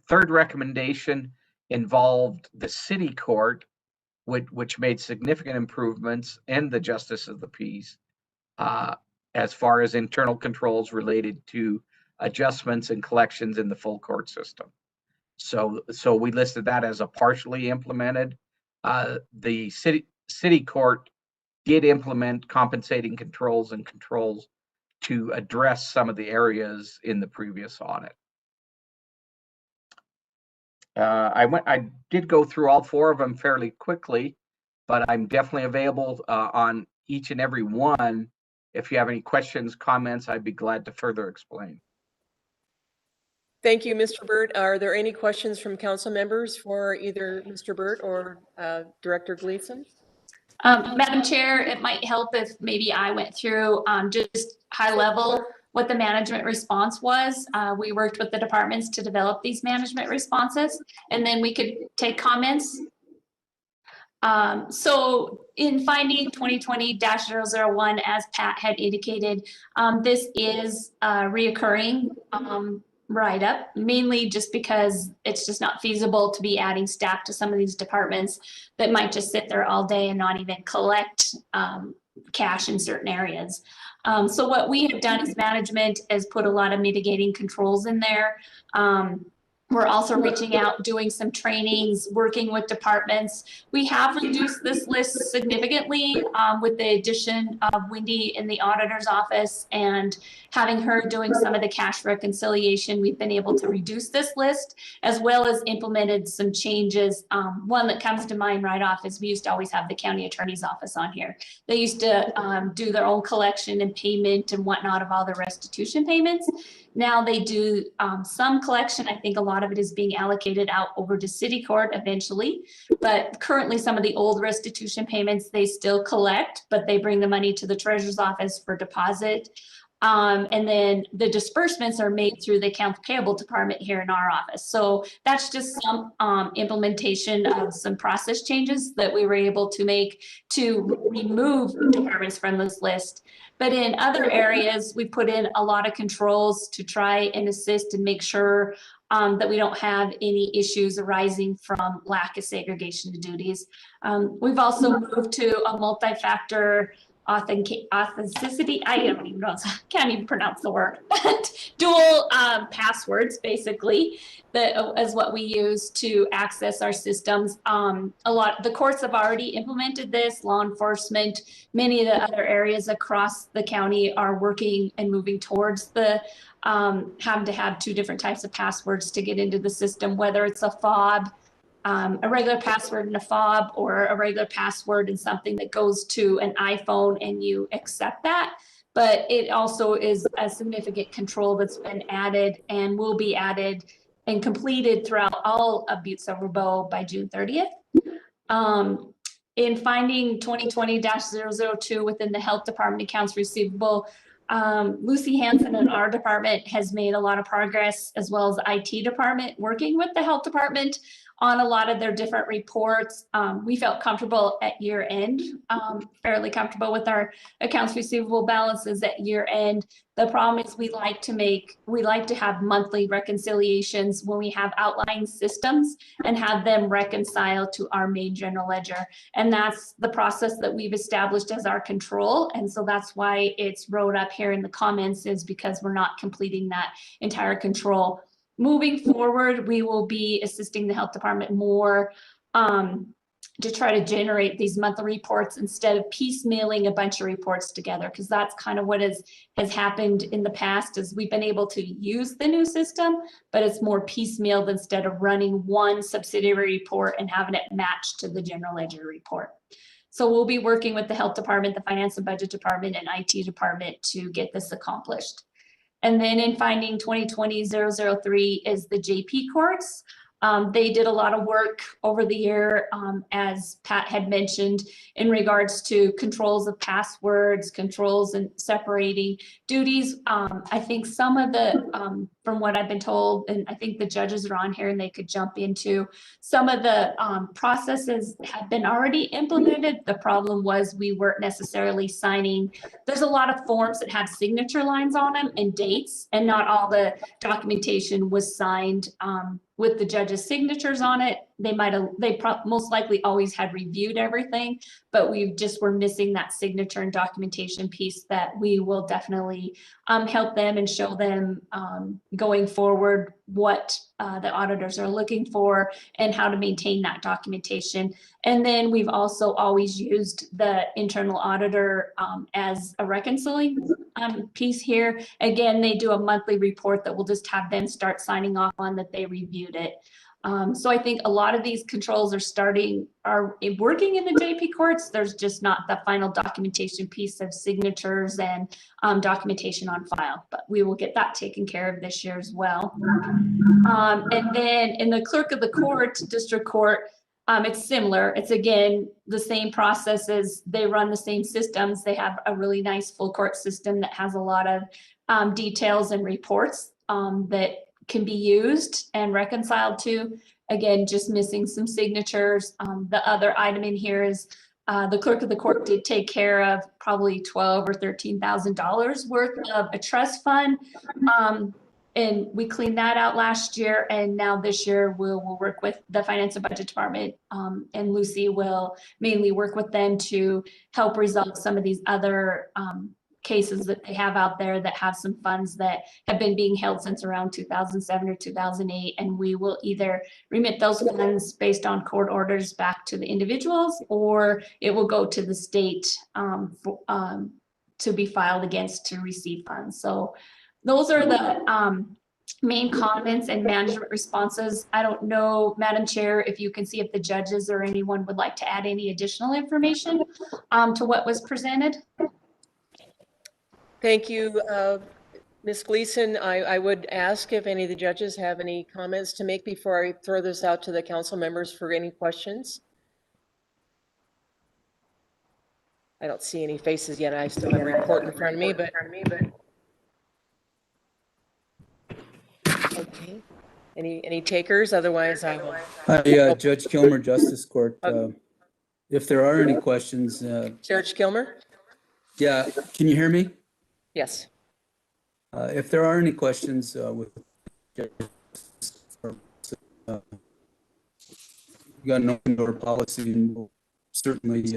third recommendation involved the city court, which made significant improvements, and the Justice of the Peace as far as internal controls related to adjustments and collections in the full court system. So we listed that as a partially implemented. The city court did implement compensating controls and controls to address some of the areas in the previous audit. I did go through all 4 of them fairly quickly, but I'm definitely available on each and every one. If you have any questions, comments, I'd be glad to further explain. Thank you, Mr. Burt. Are there any questions from council members for either Mr. Burt or Director Gleason? Madam Chair, it might help if maybe I went through just high level what the management response was. We worked with the departments to develop these management responses, and then we could take comments. So in finding 2020-001, as Pat had indicated, this is reoccurring write-up, mainly just because it's just not feasible to be adding staff to some of these departments that might just sit there all day and not even collect cash in certain areas. So what we have done as management is put a lot of mitigating controls in there. We're also reaching out, doing some trainings, working with departments. We have reduced this list significantly with the addition of Wendy in the auditor's office and having her doing some of the cash reconciliation. We've been able to reduce this list, as well as implemented some changes. One that comes to mind right off is we used to always have the county attorney's office on here. They used to do their own collection and payment and whatnot of all the restitution payments. Now they do some collection. I think a lot of it is being allocated out over to city court eventually, but currently some of the old restitution payments they still collect, but they bring the money to the treasurer's office for deposit. And then the disbursements are made through the accounts payable department here in our office. So that's just some implementation of some process changes that we were able to make to remove departments from this list. But in other areas, we put in a lot of controls to try and assist and make sure that we don't have any issues arising from lack of segregation of duties. We've also moved to a multi-factor authenticity. I don't even know, can't even pronounce the word, but dual passwords, basically, that is what we use to access our systems. The courts have already implemented this, law enforcement, many of the other areas across the county are working and moving towards the having to have 2 different types of passwords to get into the system, whether it's a fob, a regular password in a fob, or a regular password in something that goes to an iPhone and you accept that. But it also is a significant control that's been added and will be added and completed throughout all of Butte-Silver Bow by June 30th. In finding 2020-002 within the health department accounts receivable, Lucy Hanson in our department has made a lot of progress, as well as the IT department working with the health department on a lot of their different reports. We felt comfortable at year end, fairly comfortable with our accounts receivable balances at year end. The problem is we like to have monthly reconciliations when we have outlying systems and have them reconcile to our main general ledger. And that's the process that we've established as our control. And so that's why it's wrote up here in the comments, is because we're not completing that entire control. Moving forward, we will be assisting the health department more to try to generate these monthly reports instead of piecemealing a bunch of reports together, because that's kind of what has happened in the past, is we've been able to use the new system, but it's more piecemealed instead of running one subsidiary report and having it matched to the general ledger report. So we'll be working with the health department, the finance and budget department, and IT department to get this accomplished. And then in finding 2020-003 is the JP courts. They did a lot of work over the year, as Pat had mentioned, in regards to controls of passwords, controls and separating duties. I think some of the, from what I've been told, and I think the judges are on here and they could jump into, some of the processes have been already implemented. The problem was we weren't necessarily signing. There's a lot of forms that have signature lines on them and dates, and not all the documentation was signed with the judge's signatures on it. They most likely always had reviewed everything, but we just were missing that signature and documentation piece that we will definitely help them and show them going forward what the auditors are looking for and how to maintain that documentation. And then we've also always used the internal auditor as a reconciling piece here. Again, they do a monthly report that we'll just have them start signing off on that they reviewed it. So I think a lot of these controls are working in the JP courts. There's just not the final documentation piece of signatures and documentation on file, but we will get that taken care of this year as well. And then in the clerk of the court, district court, it's similar. It's again, the same processes. They run the same systems. They have a really nice full court system that has a lot of details and reports that can be used and reconciled to. Again, just missing some signatures. The other item in here is the clerk of the court did take care of probably $12,000 or $13,000 worth of a trust fund. And we cleaned that out last year, and now this year we'll work with the Finance and Budget Department, and Lucy will mainly work with them to help resolve some of these other cases that they have out there that have some funds that have been being held since around 2007 or 2008, and we will either remit those funds based on court orders back to the individuals, or it will go to the state to be filed against to receive funds. So those are the main comments and management responses. I don't know, Madam Chair, if you can see if the judges or anyone would like to add any additional information to what was presented. Thank you, Ms. Gleason. I would ask if any of the judges have any comments to make before I throw this out to the council members for any questions. I don't see any faces yet. I still have a report in front of me, but okay. Any takers? Otherwise, I will. Hi, Judge Kilmer, Justice Court. If there are any questions. Judge Kilmer? Yeah, can you hear me? Yes. If there are any questions with you got an open door policy, and we'll certainly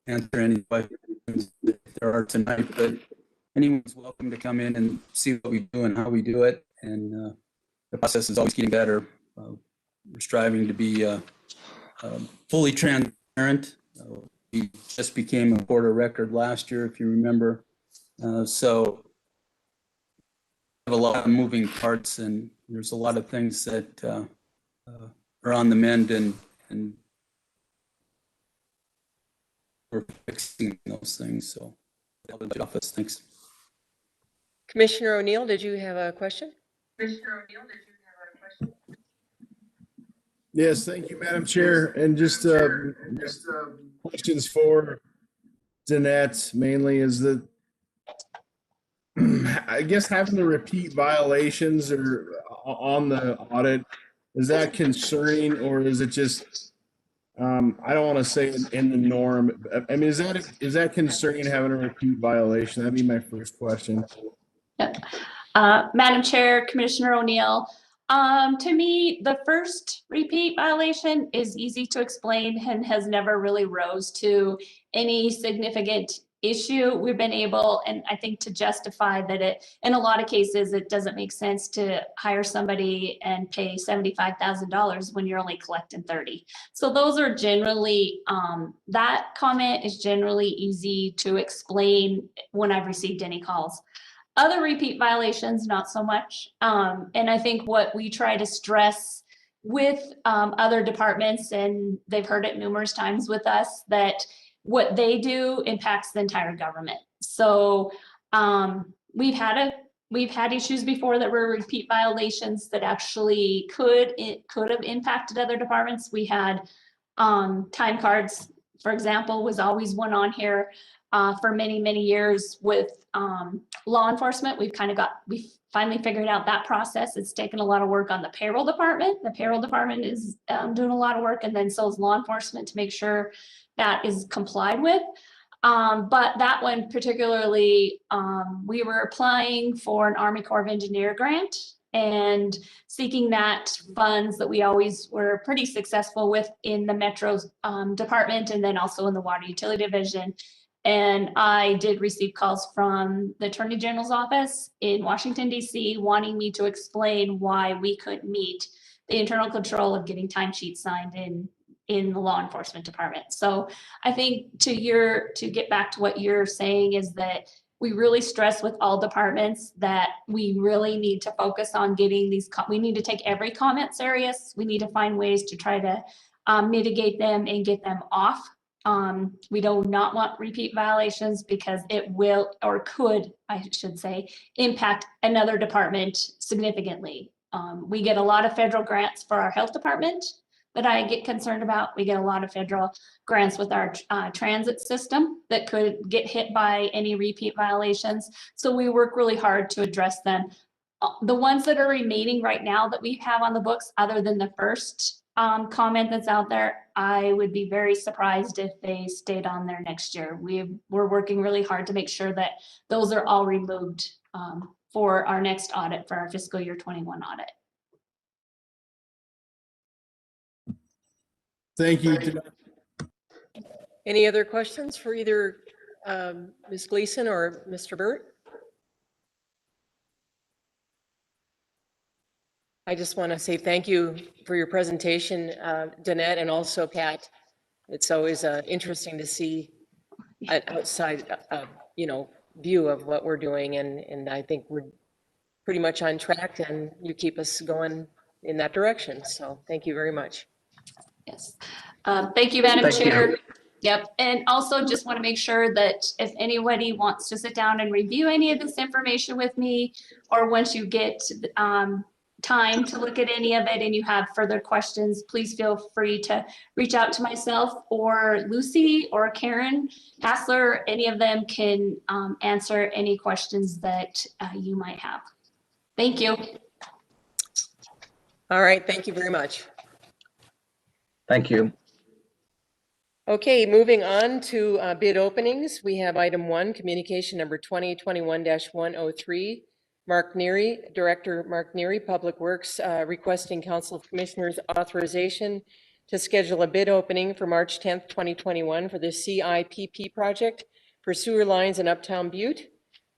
answer any questions if there are tonight, but anyone's welcome to come in and see what we do and how we do it. And the process is always getting better. We're striving to be fully transparent. We just became a court of record last year, if you remember. So we have a lot of moving parts, and there's a lot of things that are on the mend, and we're fixing those things. So office, thanks. Commissioner O'Neill, did you have a question? Yes, thank you, Madam Chair. And just questions for Danette mainly is that I guess having the repeat violations or on the audit, is that concerning, or is it just I don't want to say in the norm. I mean, is that concerning having a repeat violation? That'd be my first question. Yep. Madam Chair, Commissioner O'Neill, to me, the first repeat violation is easy to explain and has never really rose to any significant issue. We've been able, and I think, to justify that it, in a lot of cases, it doesn't make sense to hire somebody and pay $75,000 when you're only collecting 30. So those are generally, that comment is generally easy to explain when I've received any calls. Other repeat violations, not so much. And I think what we try to stress with other departments, and they've heard it numerous times with us, that what they do impacts the entire government. So we've had issues before that were repeat violations that actually could have impacted other departments. We had time cards, for example, was always one on here for many, many years with law enforcement. We finally figured out that process. It's taken a lot of work on the payroll department. The payroll department is doing a lot of work, and then so is law enforcement to make sure that is complied with. But that one particularly, we were applying for an Army Corps of Engineer grant and seeking that funds that we always were pretty successful with in the Metro department, and then also in the Water Utility Division. And I did receive calls from the Attorney General's office in Washington, D.C., wanting me to explain why we couldn't meet the internal control of getting timesheets signed in the law enforcement department. So I think to get back to what you're saying is that we really stress with all departments that we really need to focus on getting these, we need to take every comment serious. We need to find ways to try to mitigate them and get them off. We do not want repeat violations because it will, or could, I should say, impact another department significantly. We get a lot of federal grants for our health department that I get concerned about. We get a lot of federal grants with our transit system that could get hit by any repeat violations. So we work really hard to address them. The ones that are remaining right now that we have on the books, other than the first comment that's out there, I would be very surprised if they stayed on there next year. We're working really hard to make sure that those are all removed for our next audit, for our fiscal year 21 audit. Thank you. Any other questions for either Ms. Gleason or Mr. Burt? I just want to say thank you for your presentation, Danette, and also Pat. It's always interesting to see an outside, view of what we're doing, and I think we're pretty much on track, and you keep us going in that direction. So thank you very much. Yes. Thank you, Madam Thank you. Chair. Yep. And also just want to make sure that if anybody wants to sit down and review any of this information with me, or once you get time to look at any of it and you have further questions, please feel free to reach out to myself or Lucy or Karen Hassler. Any of them can answer any questions that you might have. Thank you. All right, thank you very much. Thank you. Okay, moving on to bid openings. We have item 1, communication number 2021-103. Mark Neary, Director Mark Neary, Public Works, requesting Council of Commissioners authorization to schedule a bid opening for March 10th, 2021 for the CIPP project for sewer lines in Uptown Butte.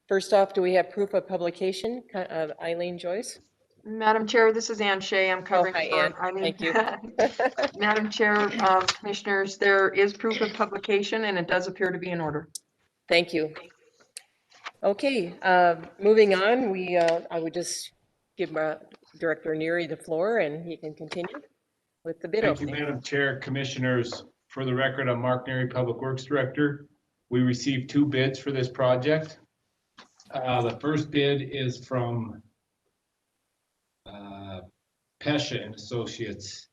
First off, do we have proof of publication? Eileen Joyce? Madam Chair, this is Ann Shea. I'm covering hi, for Ann. Eileen. Thank you. Madam Chair, Commissioners, there is proof of publication and it does appear to be in order. Thank you. Okay, moving on, I would just give Director Neary the floor and he can continue with the bid Thank you, opening. Madam Chair, Commissioners. For the record, I'm Mark Neary, Public Works Director. We received 2 bids for this project. The first bid is from Pesha and Associates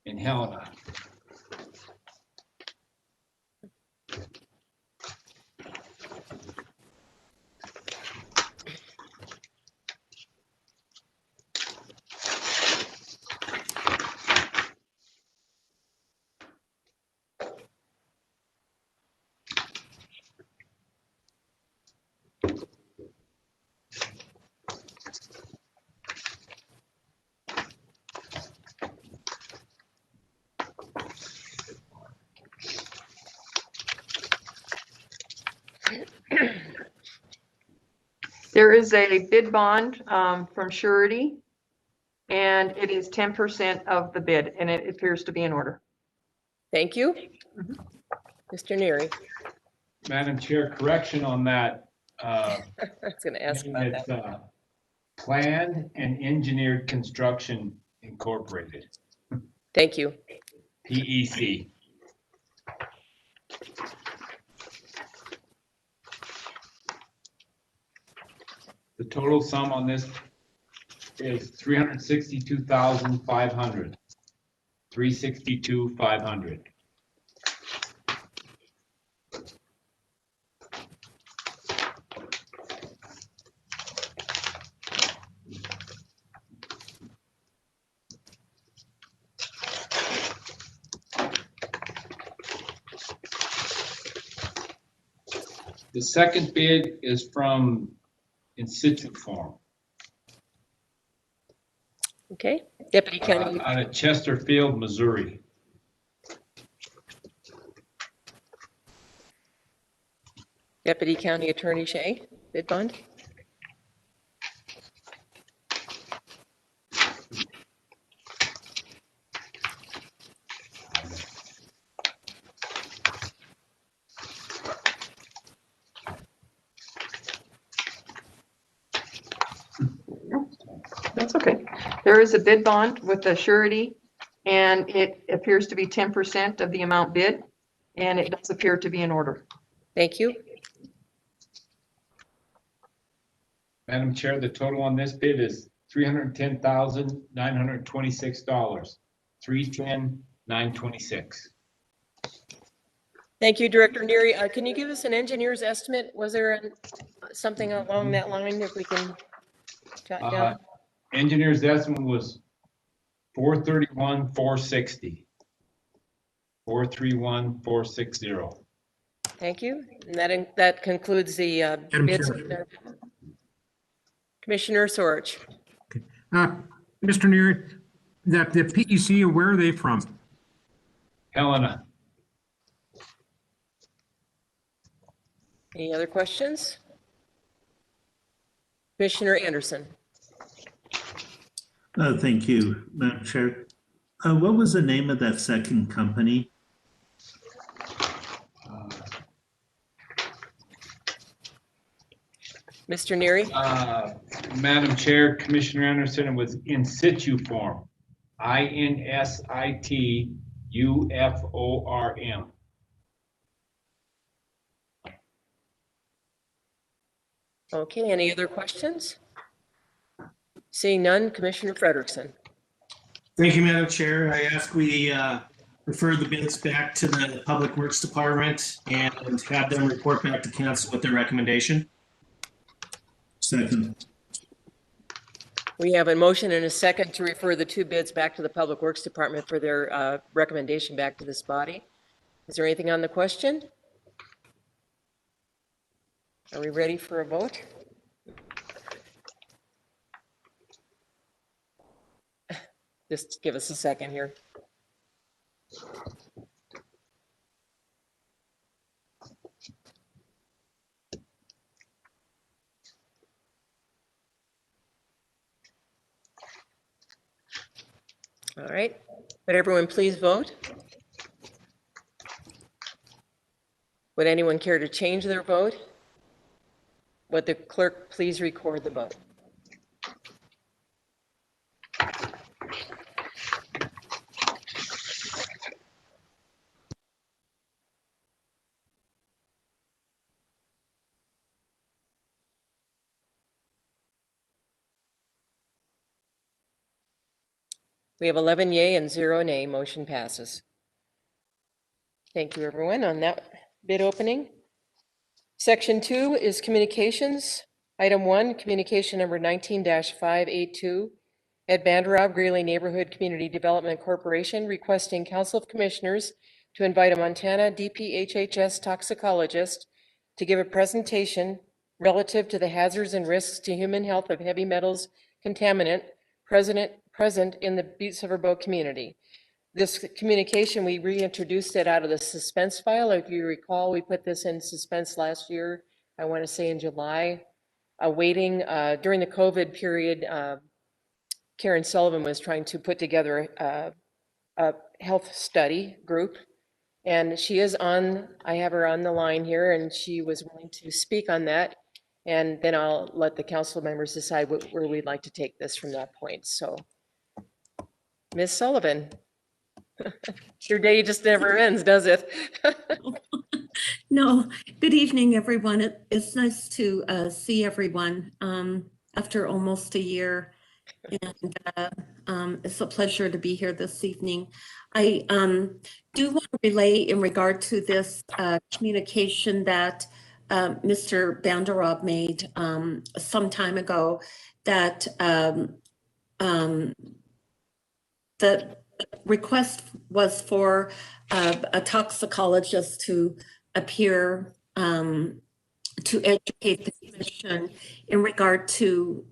in Helena. There is a bid bond from Surety and it is 10% of the bid and it appears to be in order. Thank you. Mr. Neary. Madam Chair, correction on that. I was going to ask about It's that. Planned and Engineered Construction Incorporated, Thank you. PEC. The total sum on this is $362,500. $362,500. The second bid is from In Situ Form, Okay, Deputy County. out of Chesterfield, Missouri. Deputy County Attorney Shea, bid bond. Okay, there is a bid bond with the surety, and it appears to be 10% of the amount bid, and it does appear to be in order. Thank you. Madam Chair, the total on this bid is $310,926. $310,926. Thank you, Director Neary. Can you give us an engineer's estimate? Was there something along that line if we can jot down? Engineer's estimate was 431,460. 431,460. Thank you. And that concludes the Madam bids. Chair. Commissioner Sorge. Mr. Neary, the PEC, where are they from? Helena. Any other questions? Commissioner Anderson. Thank you, Madam Chair. What was the name of that second company? Mr. Neary. Madam Chair, Commissioner Anderson, it was in situ form. INSITUFORM. Okay, any other questions? Seeing none, Commissioner Frederickson. Thank you, Madam Chair. I ask we refer the bids back to the Public Works Department and have them report back to council with their recommendation. Second. We have a motion and a second to refer the two bids back to the Public Works Department for their recommendation back to this body. Is there anything on the question? Are we ready for a vote? Just give us a second here. All right, would everyone please vote? Would anyone care to change their vote? Would the clerk please record the vote? We have 11 yay and 0 nay. Motion passes. Thank you, everyone, on that bid opening. Section 2 is communications. Item 1, communication number 19-582. Ed Banderov, Greely Neighborhood Community Development Corporation, requesting Council of Commissioners to invite a Montana DPHHS toxicologist to give a presentation relative to the hazards and risks to human health of heavy metals contaminant present in the Butte-Silver community. This communication, we reintroduced it out of the suspense file. If you recall, we put this in suspense last year, I want to say in July, awaiting, during the COVID period, Karen Sullivan was trying to put together a health study group. And she is on, I have her on the line here, and she was willing to speak on that. And then I'll let the council members decide where we'd like to take this from that point. So, Ms. Sullivan, your day just never ends, does it? No, good evening, everyone. It's nice to see everyone after almost a year. And it's a pleasure to be here this evening. I do want to relay in regard to this communication that Mr. Banderov made some time ago, that the request was for a toxicologist to appear to educate the commission in regard to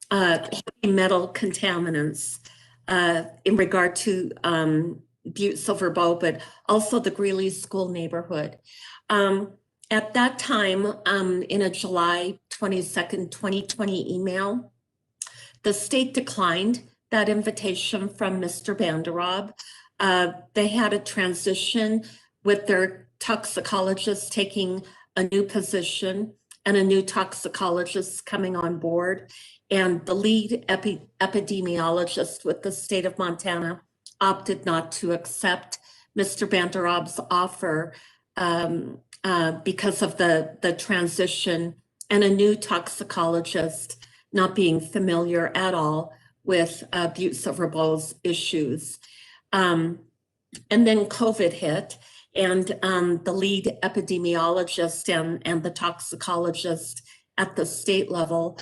heavy metal contaminants in regard to Butte-Silver, but also the Greely school neighborhood. At that time, in a July 22nd, 2020 email, the state declined that invitation from Mr. Banderov. They had a transition with their toxicologist taking a new position and a new toxicologist coming on board. And the lead epidemiologist with the state of Montana opted not to accept Mr. Banderob's offer because of the transition and a new toxicologist not being familiar at all with Butte-Silver Bow's issues. And then COVID hit, and the lead epidemiologist and the toxicologist at the state level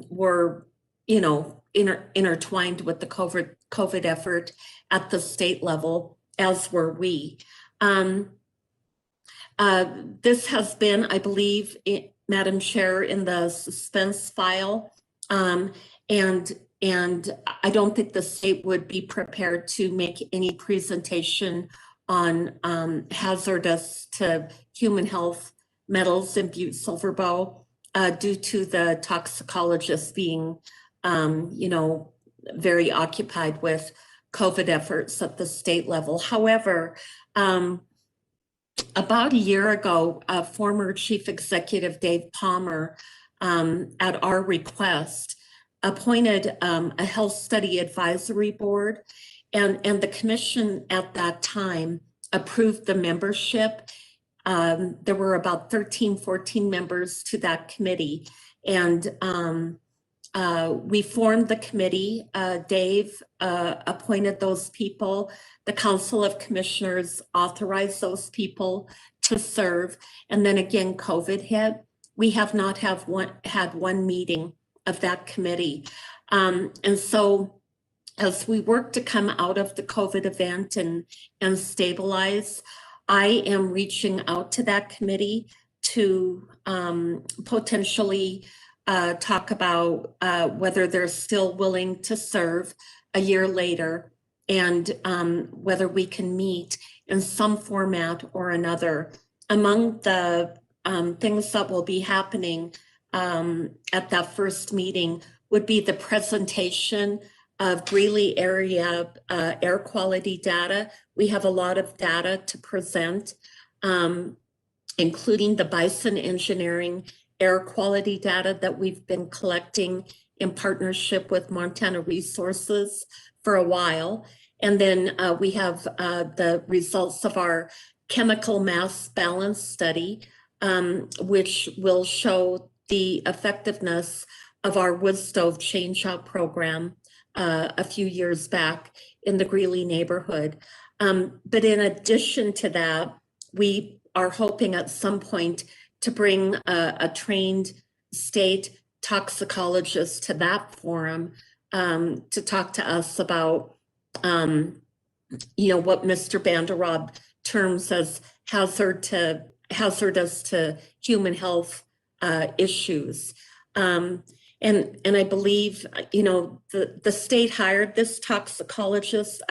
were, intertwined with the COVID effort at the state level, as were we. This has been, I believe, Madam Chair, in the suspense file, and I don't think the state would be prepared to make any presentation on hazardous to human health metals in Butte-Silver Bow due to the toxicologist being, very occupied with COVID efforts at the state level. However, about a year ago, former Chief Executive Dave Palmer, at our request, appointed a health study advisory board, and the commission at that time approved the membership. There were about 13, 14 members to that committee, and we formed the committee. Dave appointed those people. The Council of Commissioners authorized those people to serve. And then again, COVID hit. We have not had one meeting of that committee. And so as we work to come out of the COVID event and stabilize, I am reaching out to that committee to potentially talk about whether they're still willing to serve a year later, and whether we can meet in some format or another. Among the things that will be happening at that first meeting would be the presentation of Greely area air quality data. We have a lot of data to present, including the Bison Engineering air quality data that we've been collecting in partnership with Montana Resources for a while. And then we have the results of our chemical mass balance study, which will show the effectiveness of our wood stove change-out program a few years back in the Greely neighborhood. But in addition to that, we are hoping at some point to bring a trained state toxicologist to that forum to talk to us about, what Mr. Banderob terms as hazardous to human health issues. And I believe, the state hired this toxicologist.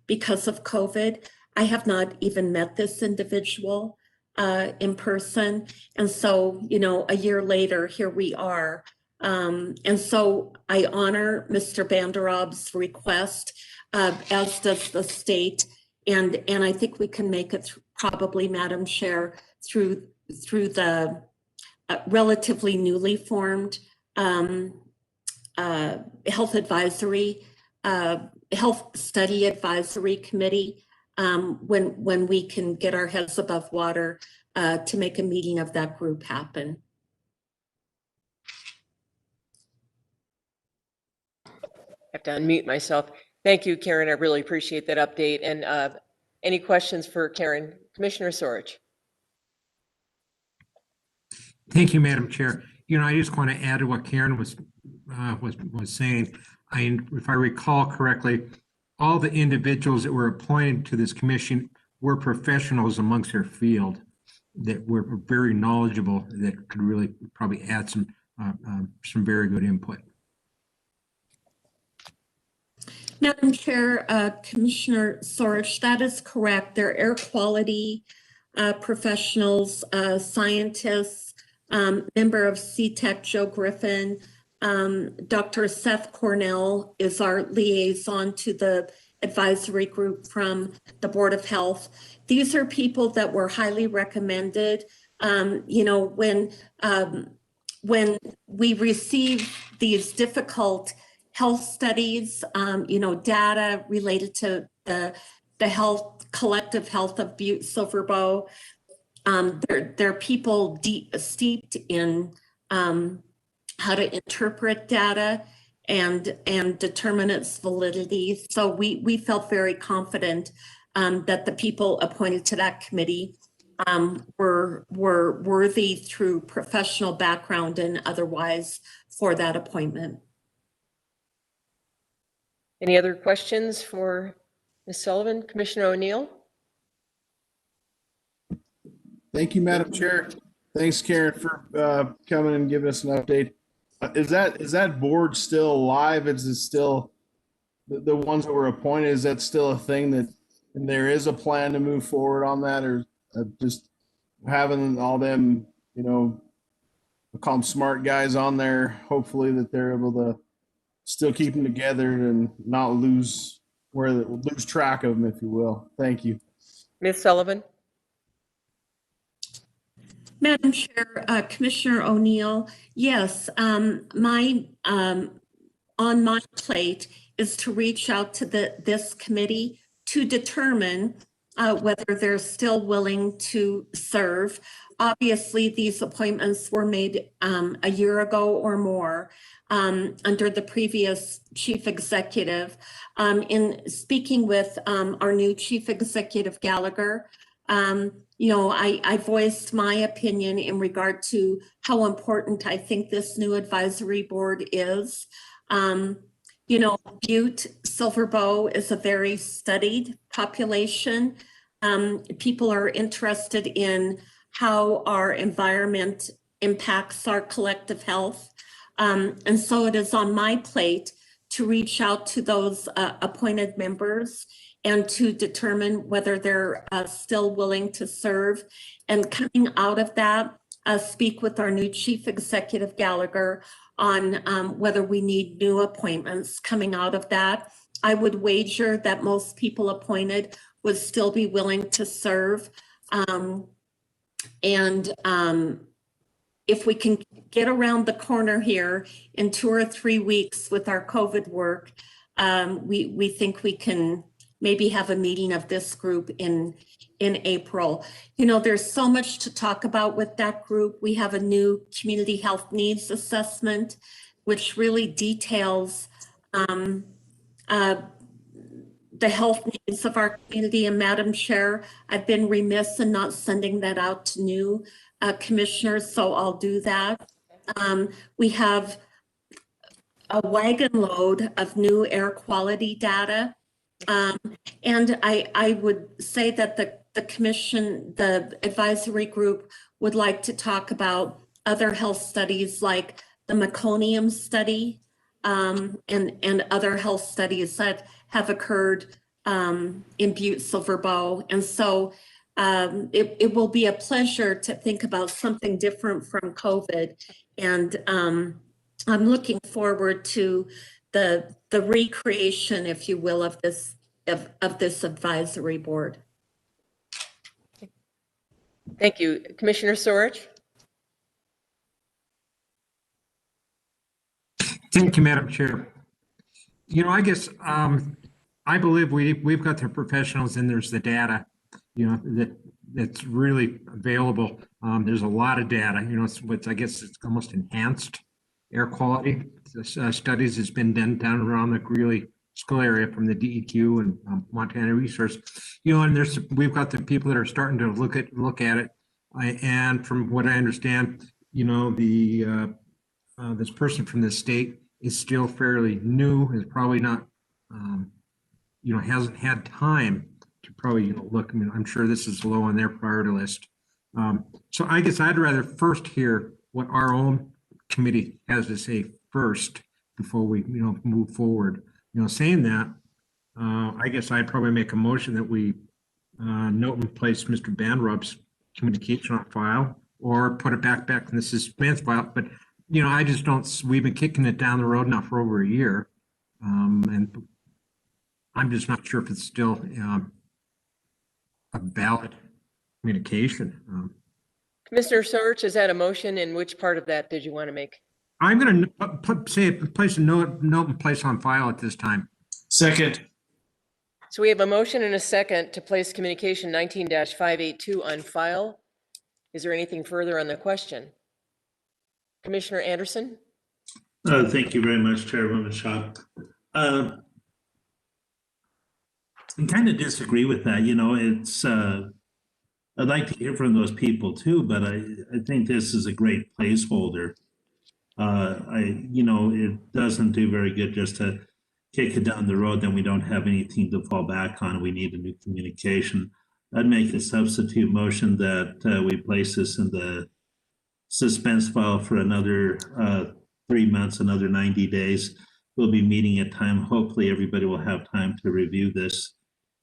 Because of COVID, I have not even met this individual in person. And so, a year later, here we are. And so I honor Mr. Banderob's request, as does the state. And I think we can make it probably, Madam Chair, through the relatively newly formed health study advisory committee, when we can get our heads above water to make a meeting of that group happen. I have to unmute myself. Thank you, Karen. I really appreciate that update. And any questions for Karen? Commissioner Sorich. Thank you, Madam Chair. I just want to add to what Karen was saying. If I recall correctly, all the individuals that were appointed to this commission were professionals amongst their field that were very knowledgeable, that could really probably add some very good input. Madam Chair, Commissioner Sorich, that is correct. They're air quality professionals, scientists, member of CTEC, Joe Griffin. Dr. Seth Cornell is our liaison to the advisory group from the Board of Health. These are people that were highly recommended You know, when we receive these difficult health studies, you know, data related to the health, collective health of Butte-Silver Bow, they're people steeped in how to interpret data and determine its validity. So we felt very confident that the people appointed to that committee were worthy through professional background and otherwise for that appointment. Any other questions for Ms. Sullivan? Commissioner O'Neill? Thank you, Madam Chair. Thanks, Karen, for coming and giving us an update. Is that board still alive? Is it still the ones that were appointed? Is that still a thing that, and there is a plan to move forward on that, or just having all them, you know, I call them smart guys on there, hopefully that they're able to still keep them together and not lose track of them, if you will. Thank you. Ms. Sullivan? Madam Chair, Commissioner O'Neill, yes, on my plate is to reach out to this committee to determine whether they're still willing to serve. Obviously, these appointments were made a year ago or more under the previous chief executive. In speaking with our new chief executive, Gallagher, you know, I voiced my opinion in regard to how important I think this new advisory board is. You know, Butte-Silver Bow is a very studied population. People are interested in how our environment impacts our collective health. And so it is on my plate to reach out to those appointed members and to determine whether they're still willing to serve. And coming out of that, speak with our new chief executive, Gallagher, on whether we need new appointments coming out of that. I would wager that most people appointed would still be willing to serve. If we can get around the corner here in 2 or 3 weeks with our COVID work, we think we can maybe have a meeting of this group in April. You know, there's so much to talk about with that group. We have a new community health needs assessment, which really details the health needs of our community. And Madam Chair, I've been remiss in not sending that out to new commissioners, so I'll do that. We have a wagon load of new air quality data. And I would say that the commission, the advisory group would like to talk about other health studies like the meconium study and other health studies that have occurred in Butte-Silver Bow. And so it will be a pleasure to think about something different from COVID. And I'm looking forward to the recreation, if you will, of this advisory board. Thank you. Commissioner Sorich? Thank you, Madam Chair. You know, I guess I believe we've got the professionals and there's the data, you know, that's really available. There's a lot of data, you know, I guess it's almost enhanced air quality studies has been done down around the Greely school area from the DEQ and Montana Resource, you know, and we've got the people that are starting to look at it. And from what I understand, you know, this person from the state is still fairly new, is probably not, you know, hasn't had time to probably, you know, look. I mean, I'm sure this is low on their priority list. So I guess I'd rather first hear what our own committee has to say first before we, you know, move forward. You know, saying that, I guess I'd probably make a motion that we note and place Mr. Bandrup's communication on file or put it back in the suspense file. But, you know, I just don't, we've been kicking it down the road now for over a year. And I'm just not sure if it's still a valid communication. Commissioner Search, is that a motion? And which part of that did you want to make? I'm going to place a note and place on file at this time. Second. So we have a motion and a second to place communication 19-582 on file. Is there anything further on the question? Commissioner Anderson? Thank you very much, Chairwoman Shaw. I kind of disagree with that. You know, it's, I'd like to hear from those people too, but I think this is a great placeholder. It doesn't do very good just to kick it down the road, then we don't have anything to fall back on. We need a new communication. I'd make a substitute motion that we place this in the suspense file for another 3 months, another 90 days. We'll be meeting at time. Hopefully everybody will have time to review this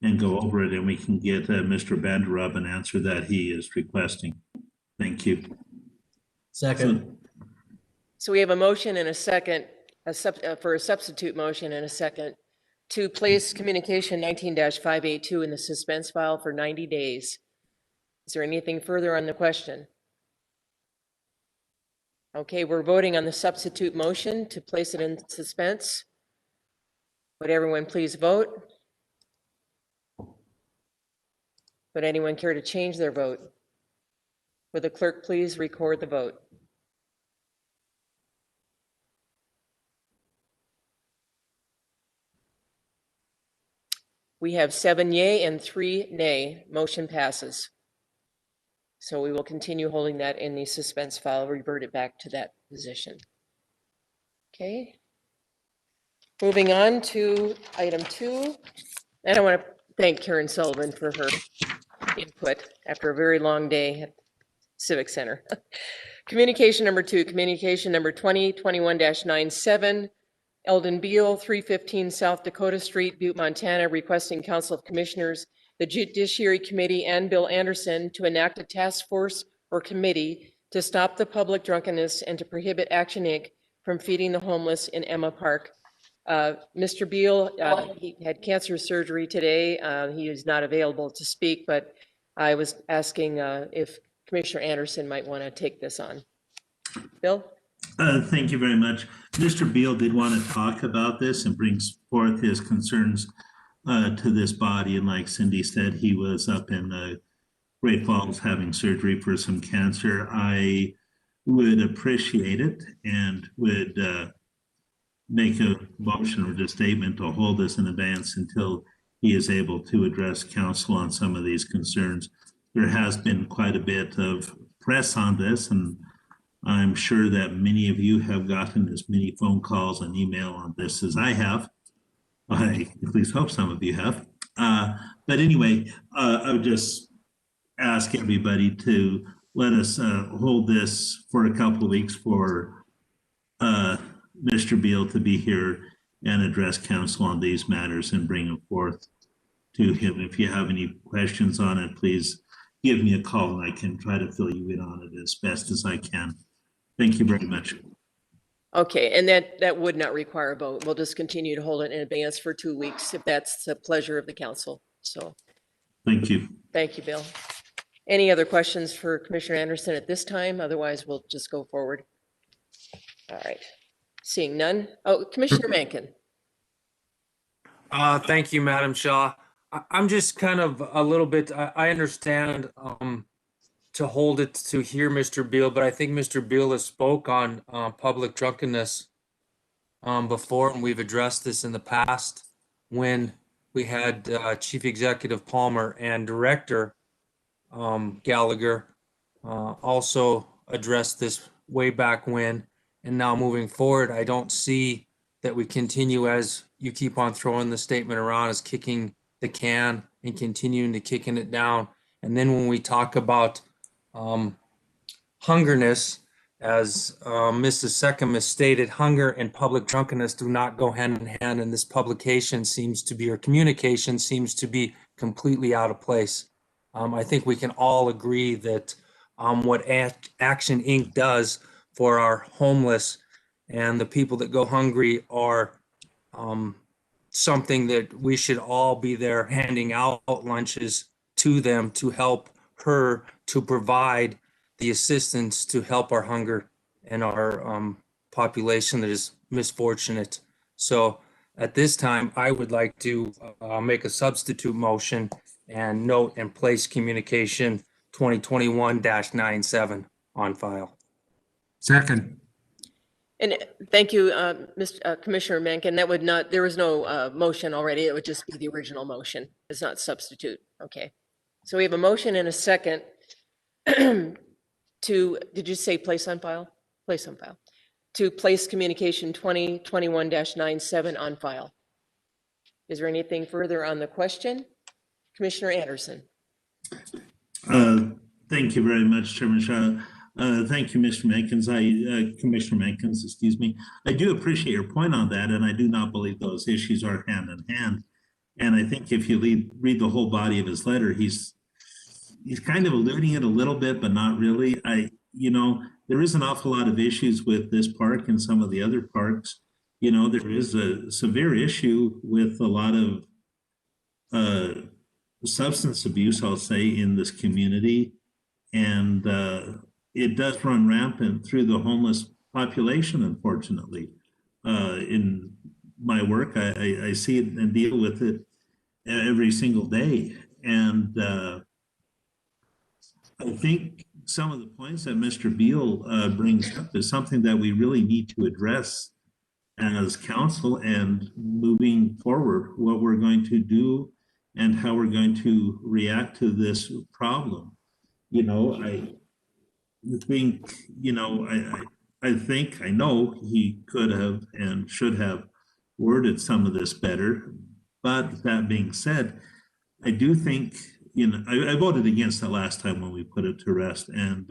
and go over it, and we can get Mr. Vanderub an answer that he is requesting. Thank you. Second. So we have a motion and a second, for a substitute motion and a second to place communication 19-582 in the suspense file for 90 days. Is there anything further on the question? Okay, we're voting on the substitute motion to place it in suspense. Would everyone please vote? Would anyone care to change their vote? Would the clerk please record the vote? We have 7 yea and 3 nay. Motion passes. So we will continue holding that in the suspense file, revert it back to that position. Okay. Moving on to item 2. And I want to thank Karen Sullivan for her input after a very long day at Civic Center. Communication number 2, communication number 2021-97. Eldon Beal, 315 South Dakota Street, Butte, Montana, requesting Council of Commissioners, the Judiciary Committee, and Bill Anderson to enact a task force or committee to stop the public drunkenness and to prohibit Action Inc. from feeding the homeless in Emma Park. Mr. Beal, he had cancer surgery today. He is not available to speak, but I was asking if Commissioner Anderson might want to take this on. Bill? Thank you very much. Mr. Beal did want to talk about this and brings forth his concerns to this body. And like Cindy said, he was up in Great Falls having surgery for some cancer. I would appreciate it and would make a motion or a statement to hold this in advance until he is able to address council on some of these concerns. There has been quite a bit of press on this, and I'm sure that many of you have gotten as many phone calls and email on this as I have. I at least hope some of you have. But anyway, I would just ask everybody to let us hold this for a couple of weeks for Mr. Beal to be here and address council on these matters and bring them forth to him. If you have any questions on it, please give me a call and I can try to fill you in on it as best as I can. Thank you very much. Okay, and that would not require a vote. We'll just continue to hold it in advance for 2 weeks if that's the pleasure of the council. So thank you. Thank you, Bill. Any other questions for Commissioner Anderson at this time? Otherwise, we'll just go forward. All right. Seeing none. Oh, Commissioner Mankin. Thank you, Madam Shaw. I'm just kind of a little bit, I understand to hold it to hear Mr. Beal, but I think Mr. Beal has spoke on public drunkenness before, and we've addressed this in the past when we had Chief Executive Palmer and Director Gallagher also addressed this way back when. And now moving forward, I don't see that we continue, as you keep on throwing the statement around, as kicking the can and continuing to kicking it down. And then when we talk about hungerness, as Mrs. Seckham has stated, hunger and public drunkenness do not go hand in hand, and this publication seems to be, or communication seems to be, completely out of place. I think we can all agree that what Action Inc. does for our homeless and the people that go hungry are something that we should all be there handing out lunches to them to help her to provide the assistance to help our hunger and our population that is misfortunate. So at this time, I would like to make a substitute motion and note and place communication 2021-97 on file. Second. And thank you, Commissioner Mencken. That would not, there was no motion already. It would just be the original motion. It's not substitute. Okay. So we have a motion and a second to, did you say place on file? Place on file. To place communication 2021-97 on file. Is there anything further on the question? Commissioner Anderson. Thank you very much, Chairman Shaw. Thank you, Mr. Menkins. Commissioner Menkins, excuse me. I do appreciate your point on that, and I do not believe those issues are hand in hand. And I think if you read the whole body of his letter, he's kind of alluding it a little bit, but not really. There is an awful lot of issues with this park and some of the other parks. There is a severe issue with a lot of substance abuse, I'll say, in this community. And it does run rampant through the homeless population, unfortunately. In my work, I see it and deal with it every single day. And I think some of the points that Mr. Beal brings up is something that we really need to address as council, and moving forward, what we're going to do and how we're going to react to this problem. I know he could have and should have worded some of this better. But that being said, I do think, I voted against it last time when we put it to rest, and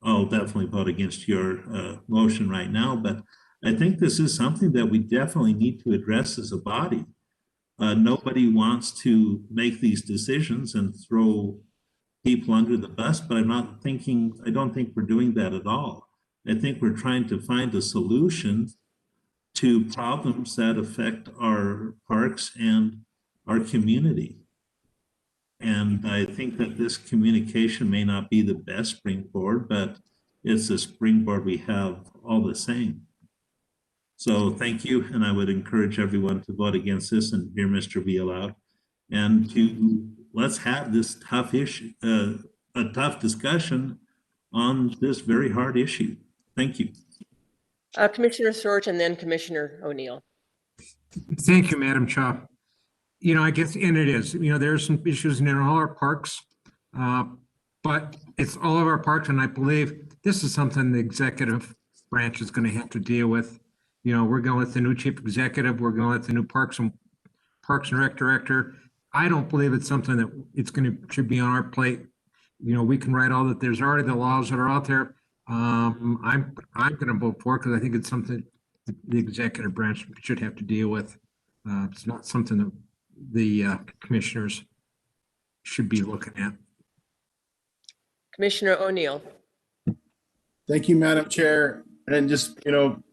I'll definitely vote against your motion right now. But I think this is something that we definitely need to address as a body. Nobody wants to make these decisions and throw people under the bus, but I don't think we're doing that at all. I think we're trying to find a solution to problems that affect our parks and our community. And I think that this communication may not be the best springboard, but it's a springboard we have all the same. So thank you, and I would encourage everyone to vote against this and hear Mr. Beal out, and let's have this tough issue, a tough discussion on this very hard issue. Thank you. Commissioner Sorge and then Commissioner O'Neill. Thank you, Madam Chair. I guess, and it is, there are some issues in all our parks, but it's all of our parks, and I believe this is something the executive branch is going to have to deal with. We're going with the new chief executive, we're going with the new Parks and Rec director. I don't believe it's something that should be on our plate. We can write all that. There's already the laws that are out there. I'm going to vote for it because I think it's something the executive branch should have to deal with. It's not something that the commissioners should be looking at. Commissioner O'Neill. Thank you, Madam Chair. And just, along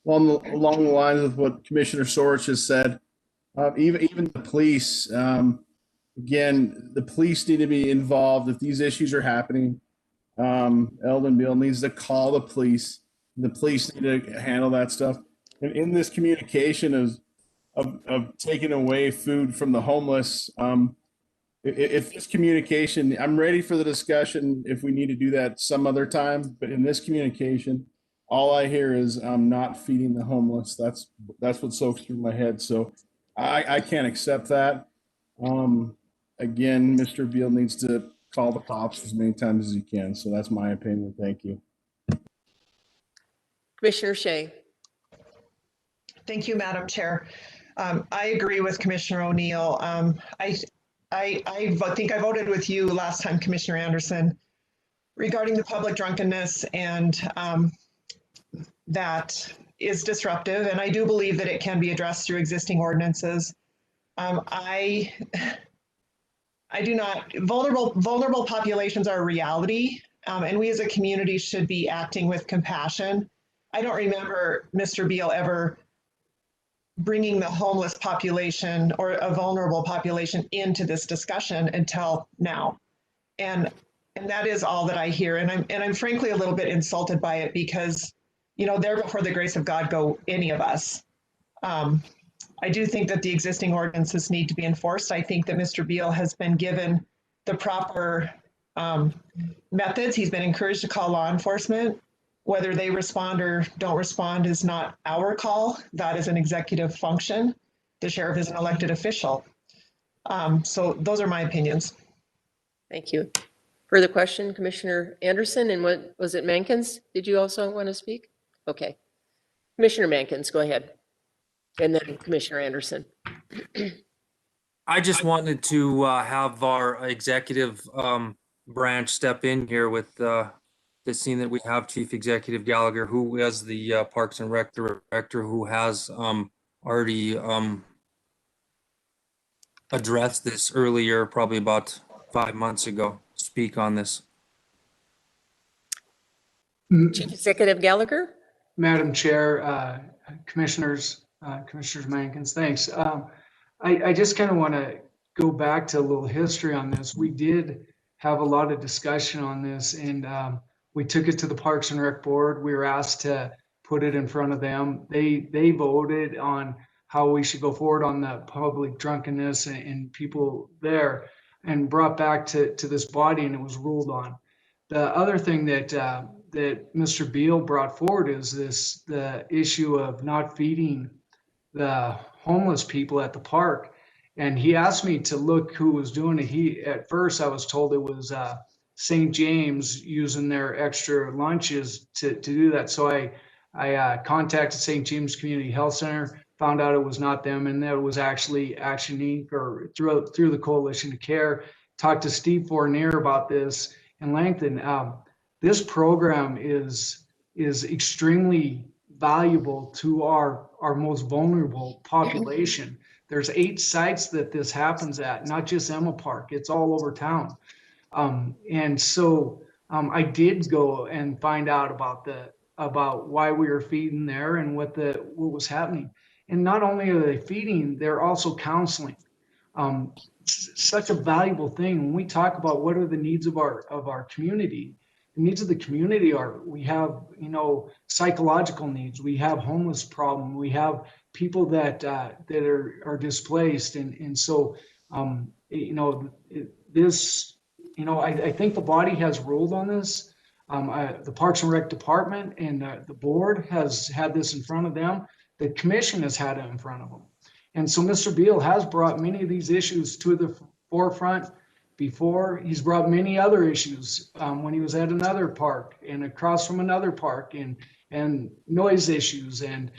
the lines of what Commissioner Sorge has said, even the police, again, the police need to be involved if these issues are happening. Eldon Beal needs to call the police. The police need to handle that stuff. And in this communication of taking away food from the homeless, if this communication, I'm ready for the discussion if we need to do that some other time. But in this communication, all I hear is not feeding the homeless. That's what soaks through my head. So I can't accept that. Again, Mr. Beal needs to call the cops as many times as he can. So that's my opinion. Thank you. Commissioner Shea. Thank you, Madam Chair. I agree with Commissioner O'Neill. I think I voted with you last time, Commissioner Anderson, regarding the public drunkenness, and that is disruptive. And I do believe that it can be addressed through existing ordinances. I do not, vulnerable populations are a reality, and we as a community should be acting with compassion. I don't remember Mr. Beal ever bringing the homeless population or a vulnerable population into this discussion until now. And And that is all that I hear. And I'm frankly a little bit insulted by it because, you know, there before the grace of God go any of us. I do think that the existing ordinances need to be enforced. I think that Mr. Beal has been given the proper methods. He's been encouraged to call law enforcement. Whether they respond or don't respond is not our call. That is an executive function. The sheriff is an elected official. So those are my opinions. Thank you. Further question, Commissioner Anderson, and what, was it Mankins? Did you also want to speak? Okay. Commissioner Mankins, go ahead. And then Commissioner Anderson. I just wanted to have our executive branch step in here with the scene that we have Chief Executive Gallagher, who is the Parks and Rec Director, who has already addressed this earlier, probably about 5 months ago, speak on this. Chief Executive Gallagher? Madam Chair, Commissioners Mankins, thanks. I just kind of want to go back to a little history on this. We did have a lot of discussion on this, and we took it to the Parks and Rec Board. We were asked to put it in front of them. They voted on how we should go forward on the public drunkenness and people there, and brought back to this body, and it was ruled on. The other thing that Mr. Beal brought forward is the issue of not feeding the homeless people at the park. And he asked me to look who was doing it. At first I was told it was St. James using their extra lunches to do that. So I contacted St. James Community Health Center, found out it was not them, and that it was actually Action Inc. or through the Coalition to Care. Talked to Steve Fournier about this in Langton. This program is extremely valuable to our most vulnerable population. There's 8 sites that this happens at, not just Emma Park. It's all over town. And so I did go and find out about why we were feeding there and what was happening. And not only are they feeding, they're also counseling. Such a valuable thing. When we talk about what are the needs of our community, the needs of the community are, we have, psychological needs, we have homeless problem, we have people that are displaced. And so, I think the body has ruled on this. The Parks and Rec Department and the board has had this in front of them. The commission has had it in front of them. And so Mr. Beal has brought many of these issues to the forefront before. He's brought many other issues when he was at another park and across from another park, and noise issues and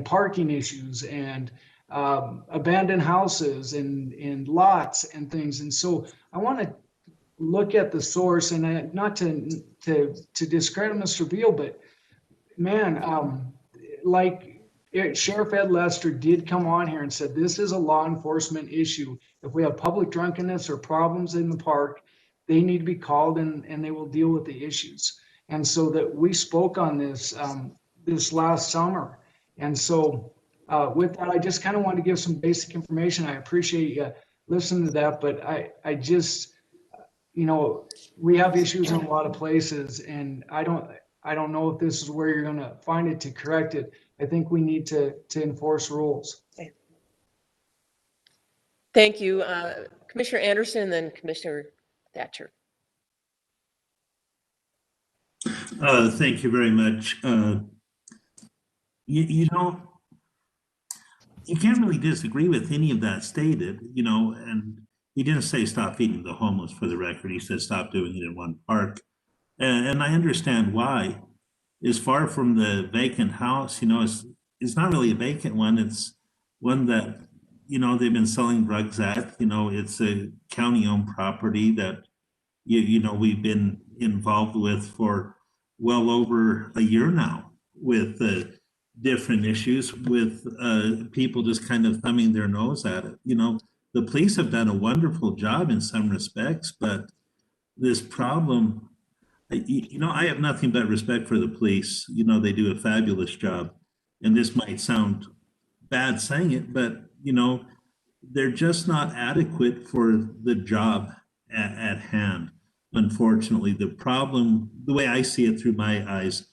parking issues and abandoned houses and lots and things. And so I want to look at the source, and not to discredit Mr. Beal, but man, Sheriff Ed Lester did come on here and said, this is a law enforcement issue. If we have public drunkenness or problems in the park, they need to be called and they will deal with the issues. And so that we spoke on this this last summer. And so with that, I just kind of want to give some basic information. I appreciate you listening to that, but I just, we have issues in a lot of places, and I don't know if this is where you're going to find it to correct it. I think we need to enforce rules. Thank you. Commissioner Anderson and then Commissioner Thatcher. Thank you very much. You can't really disagree with any of that stated, and he didn't say stop feeding the homeless, for the record. He said stop doing it in one park. And I understand why. Is far from the vacant house, it's not really a vacant one. It's one that, they've been selling drugs at. It's a county-owned property that, we've been involved with for well over a year now, with different issues, with people just kind of thumbing their nose at it. The police have done a wonderful job in some respects, but this problem, I have nothing but respect for the police. They do a fabulous job. And this might sound bad saying it, but, they're just not adequate for the job at hand. unfortunately. The problem, the way I see it through my eyes,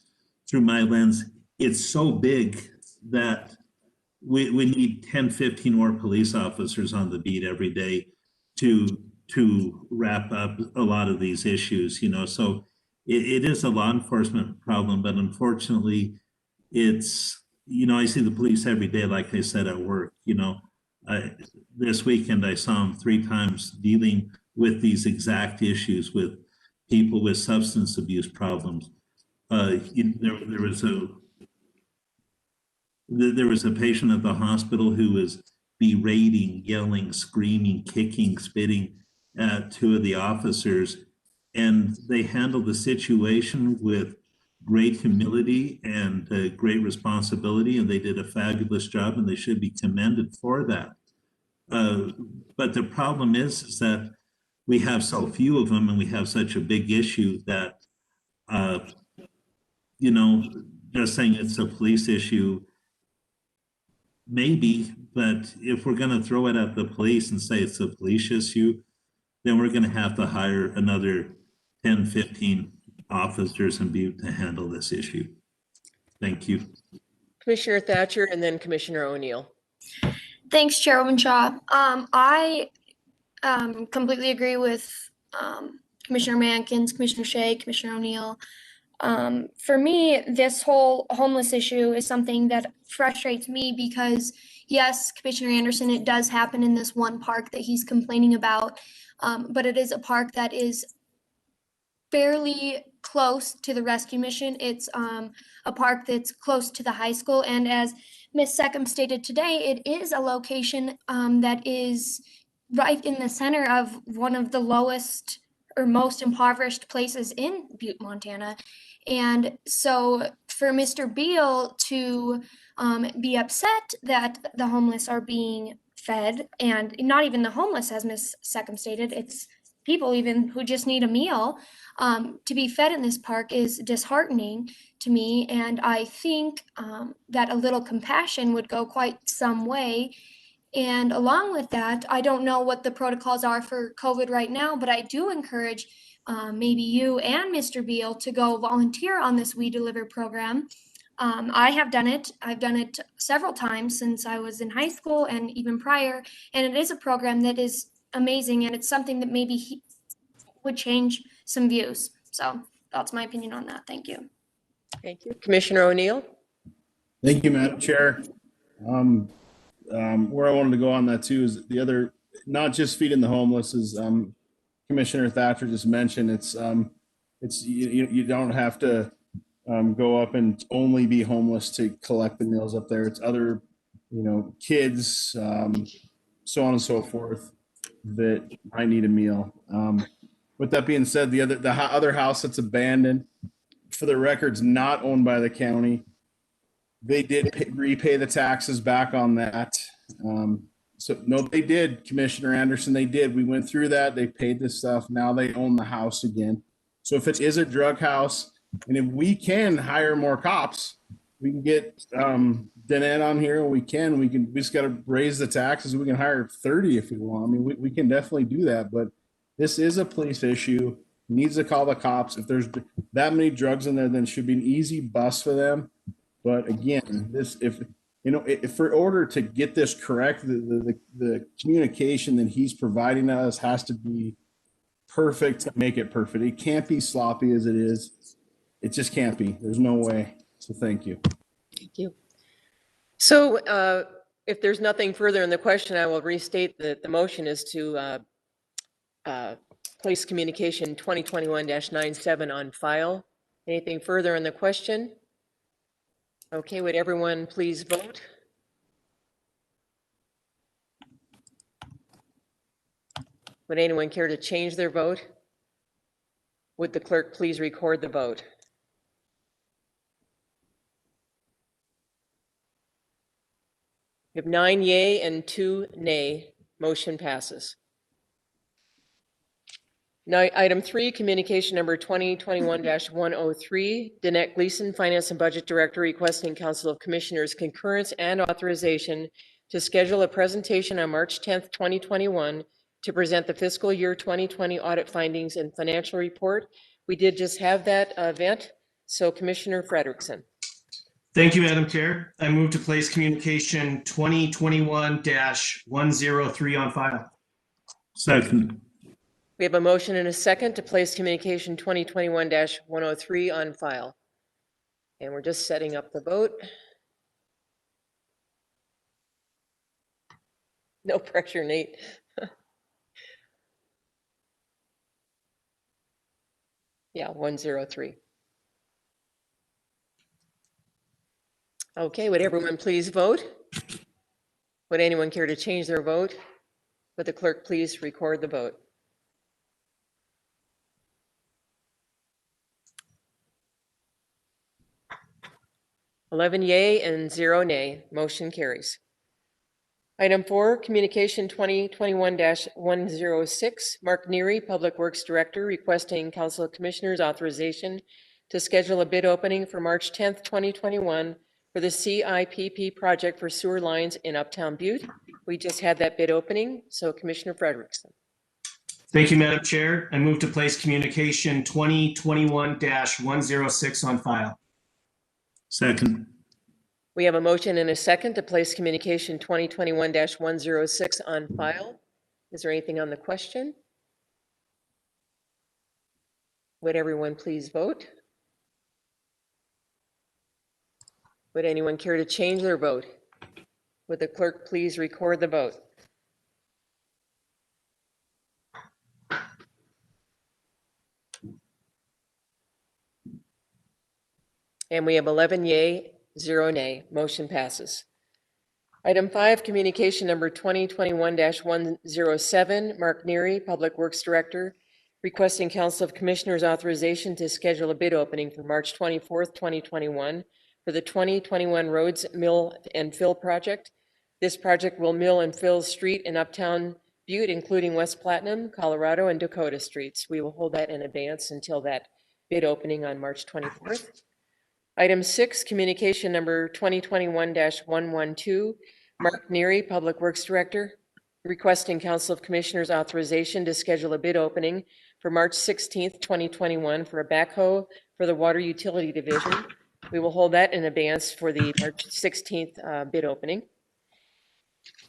through my lens, it's so big that we need 10, 15 more police officers on the beat every day to wrap up a lot of these issues, you know. So it is a law enforcement problem, but unfortunately it's, you know, I see the police every day, like I said, at work, you know. This weekend I saw them 3 times dealing with these exact issues with people with substance abuse problems. There was a patient at the hospital who was berating, yelling, screaming, kicking, spitting at 2 of the officers, and they handled the situation with great humility and great responsibility, and they did a fabulous job, and they should be commended for that. But the problem is that we have so few of them, and we have such a big issue that, you know, just saying it's a police issue, maybe, but if we're going to throw it at the police and say it's a police issue, then we're going to have to hire another 10, 15 officers in Butte to handle this issue. Thank you. Commissioner Thatcher and then Commissioner O'Neill. Thanks, Chairwoman Shaw. I completely agree with Commissioner Mankins, Commissioner Shea, Commissioner O'Neill. For me, this whole homeless issue is something that frustrates me because, yes, Commissioner Anderson, it does happen in this one park that he's complaining about, but it is a park that is fairly close to the rescue mission. It's a park that's close to the high school, and as Ms. Seckham stated today, it is a location that is right in the center of one of the lowest or most impoverished places in Butte, Montana. And so for Mr. Beal to be upset that the homeless are being fed, and not even the homeless, as Ms. Seckham stated, it's people even who just need a meal, to be fed in this park is disheartening to me. And I think that a little compassion would go quite some way. And along with that, I don't know what the protocols are for COVID right now, but I do encourage maybe you and Mr. Beal to go volunteer on this We Deliver program. I have done it. I've done it several times since I was in high school and even prior. And it is a program that is amazing, and it's something that maybe would change some views. So that's my opinion on that. Thank you. Thank you. Commissioner O'Neill. Thank you, Madam Chair. Where I wanted to go on that too is the other, not just feeding the homeless, is Commissioner Thatcher just mentioned. It's you don't have to go up and only be homeless to collect the meals up there. It's other, you know, kids, so on and so forth, that might need a meal. With that being said, the other house that's abandoned, for the record's not owned by the county. They did repay the taxes back on that. So no, they did, Commissioner Anderson, they did. We went through that. They paid this stuff. Now they own the house again. So if it is a drug house, and if we can hire more cops, we can get Danette on here. We just got to raise the taxes. We can hire 30 if we want. I mean, we can definitely do that, but this is a police issue. Needs to call the cops. If there's that many drugs in there, then it should be an easy bust for them. But again, if for order to get this correct, the communication that he's providing us has to be perfect to make it perfect. It can't be sloppy as it is. It just can't be. There's no way. So thank you. Thank you. So if there's nothing further in the question, I will restate that the motion is to place communication 2021-97 on file. Anything further in the question? Okay, would everyone please vote? Would anyone care to change their vote? Would the clerk please record the vote? We have 9 yay and 2 nay. Motion passes. Now, item 3, communication number 2021-103, Danette Gleason, Finance and Budget Director, requesting Council of Commissioners concurrence and authorization to schedule a presentation on March 10th, 2021 to present the fiscal year 2020 audit findings and financial report. We did just have that event, so Commissioner Frederickson. Thank you, Madam Chair. I move to place communication 2021-103 on file. Second. We have a motion and a second to place communication 2021-103 on file. And we're just setting up the vote. No pressure, Nate. Yeah, 103. Okay, would everyone please vote? Would anyone care to change their vote? Would the clerk please record the vote? $11 yay and 0 nay. Motion carries. Item 4, Communication 2021-106, Mark Neary, Public Works Director, requesting Council of Commissioners authorization to schedule a bid opening for March 10th, 2021 for the CIPP project for sewer lines in Uptown Butte. We just had that bid opening, so Commissioner Frederickson. Thank you, Madam Chair. I move to place communication 2021-106 on file. Second. We have a motion and a second to place communication 2021-106 on file. Is there anything on the question? Would everyone please vote? Would anyone care to change their vote? Would the clerk please record the vote? And we have 11 yay, 0 nay. Motion passes. Item 5, communication number 2021-107, Mark Neary, Public Works Director, requesting Council of Commissioners authorization to schedule a bid opening for March 24th, 2021 for the 2021 Roads Mill and Fill project. This project will mill and fill street in Uptown Butte, including West Platinum, Colorado, and Dakota streets. We will hold that in abeyance until that bid opening on March 24th. Item 6, communication number 2021-112, Mark Neary, Public Works Director, requesting Council of Commissioners authorization to schedule a bid opening for March 16th, 2021 for a backhoe for the Water Utility Division. We will hold that in abeyance for the March 16th bid opening.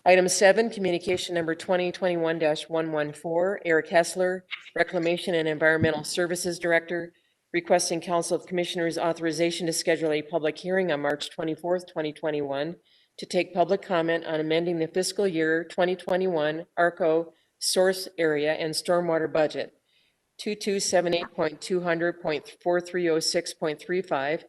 Item 7, communication number 2021-114, Eric Hessler, Reclamation and Environmental Services Director, requesting Council of Commissioners authorization to schedule a public hearing on March 24th, 2021 to take public comment on amending the fiscal year 2021 ARCO source area and stormwater budget 2278.200.4306.35.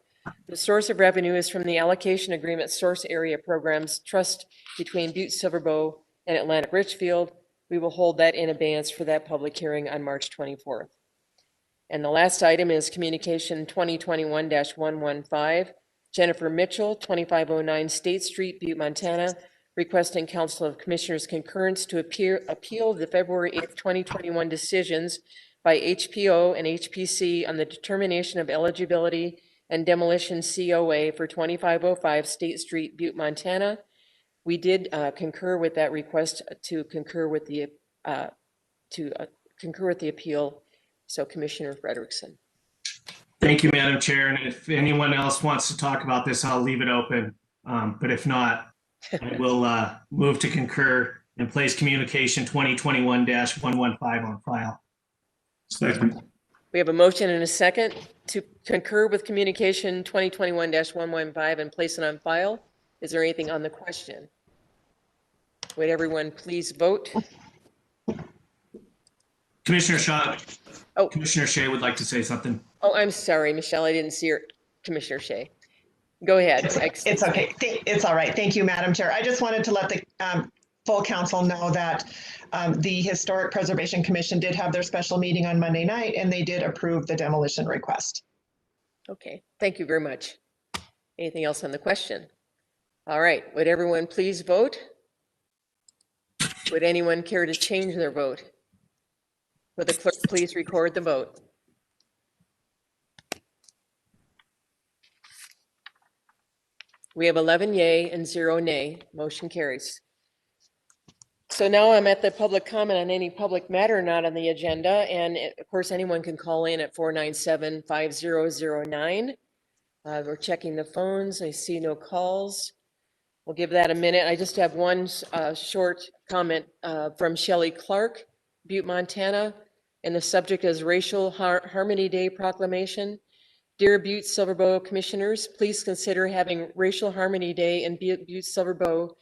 The source of revenue is from the allocation agreement source area programs trust between Butte-Silver and Atlantic Richfield. We will hold that in abeyance for that public hearing on March 24th. And the last item is communication 2021-115, Jennifer Mitchell, 2509 State Street, Butte, Montana, requesting Council of Commissioners concurrence to appeal the February 8th, 2021 decisions by HPO and HPC on the determination of eligibility and demolition COA for 2505 State Street, Butte, Montana. We did concur with that request to concur with the appeal. So Commissioner Frederickson. Thank you, Madam Chair. And if anyone else wants to talk about this, I'll leave it open. But if not, I will move to concur and place communication 2021-115 on file. Second. We have a motion and a second to concur with communication 2021-115 and place it on file. Is there anything on the question? Would everyone please vote? Commissioner Shaw. Oh. Commissioner Shea would like to say something. Oh, I'm sorry, Michelle. I didn't see her. Commissioner Shea. Go ahead. It's okay. It's all right. Thank you, Madam Chair. I just wanted to let the full council know that the Historic Preservation Commission did have their special meeting on Monday night, and they did approve the demolition request. Okay, thank you very much. Anything else on the question? All right, would everyone please vote? Would anyone care to change their vote? Would the clerk please record the vote? We have 11 yay and 0 nay. Motion carries. So now I'm at the public comment on any public matter not on the agenda. And of course, anyone can call in at 497-5009. We're checking the phones. I see no calls. We'll give that a minute. I just have one short comment from Shelley Clark, Butte, Montana. And the subject is Racial Harmony Day Proclamation. Dear Butte-Silver Bow Commissioners, please consider having Racial Harmony Day in Butte-Silver Bow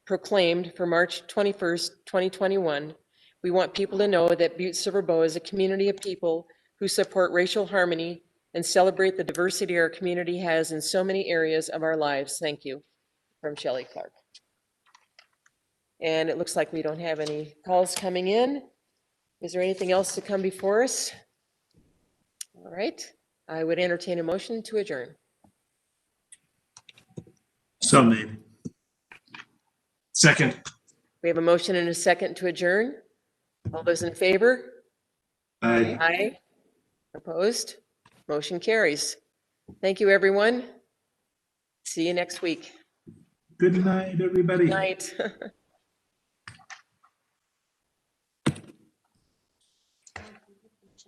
proclaimed for March 21st, 2021. We want people to know that Butte-Silver Bow is a community of people who support racial harmony and celebrate the diversity our community has in so many areas of our lives. Thank you. From Shelley Clark. And it looks like we don't have any calls coming in. Is there anything else to come before us? All right, I would entertain a motion to adjourn. So made. Second. We have a motion and a second to adjourn. All those in favor? Aye. Aye. Opposed? Motion carries. Thank you, everyone. See you next week. Good night, everybody. Good night.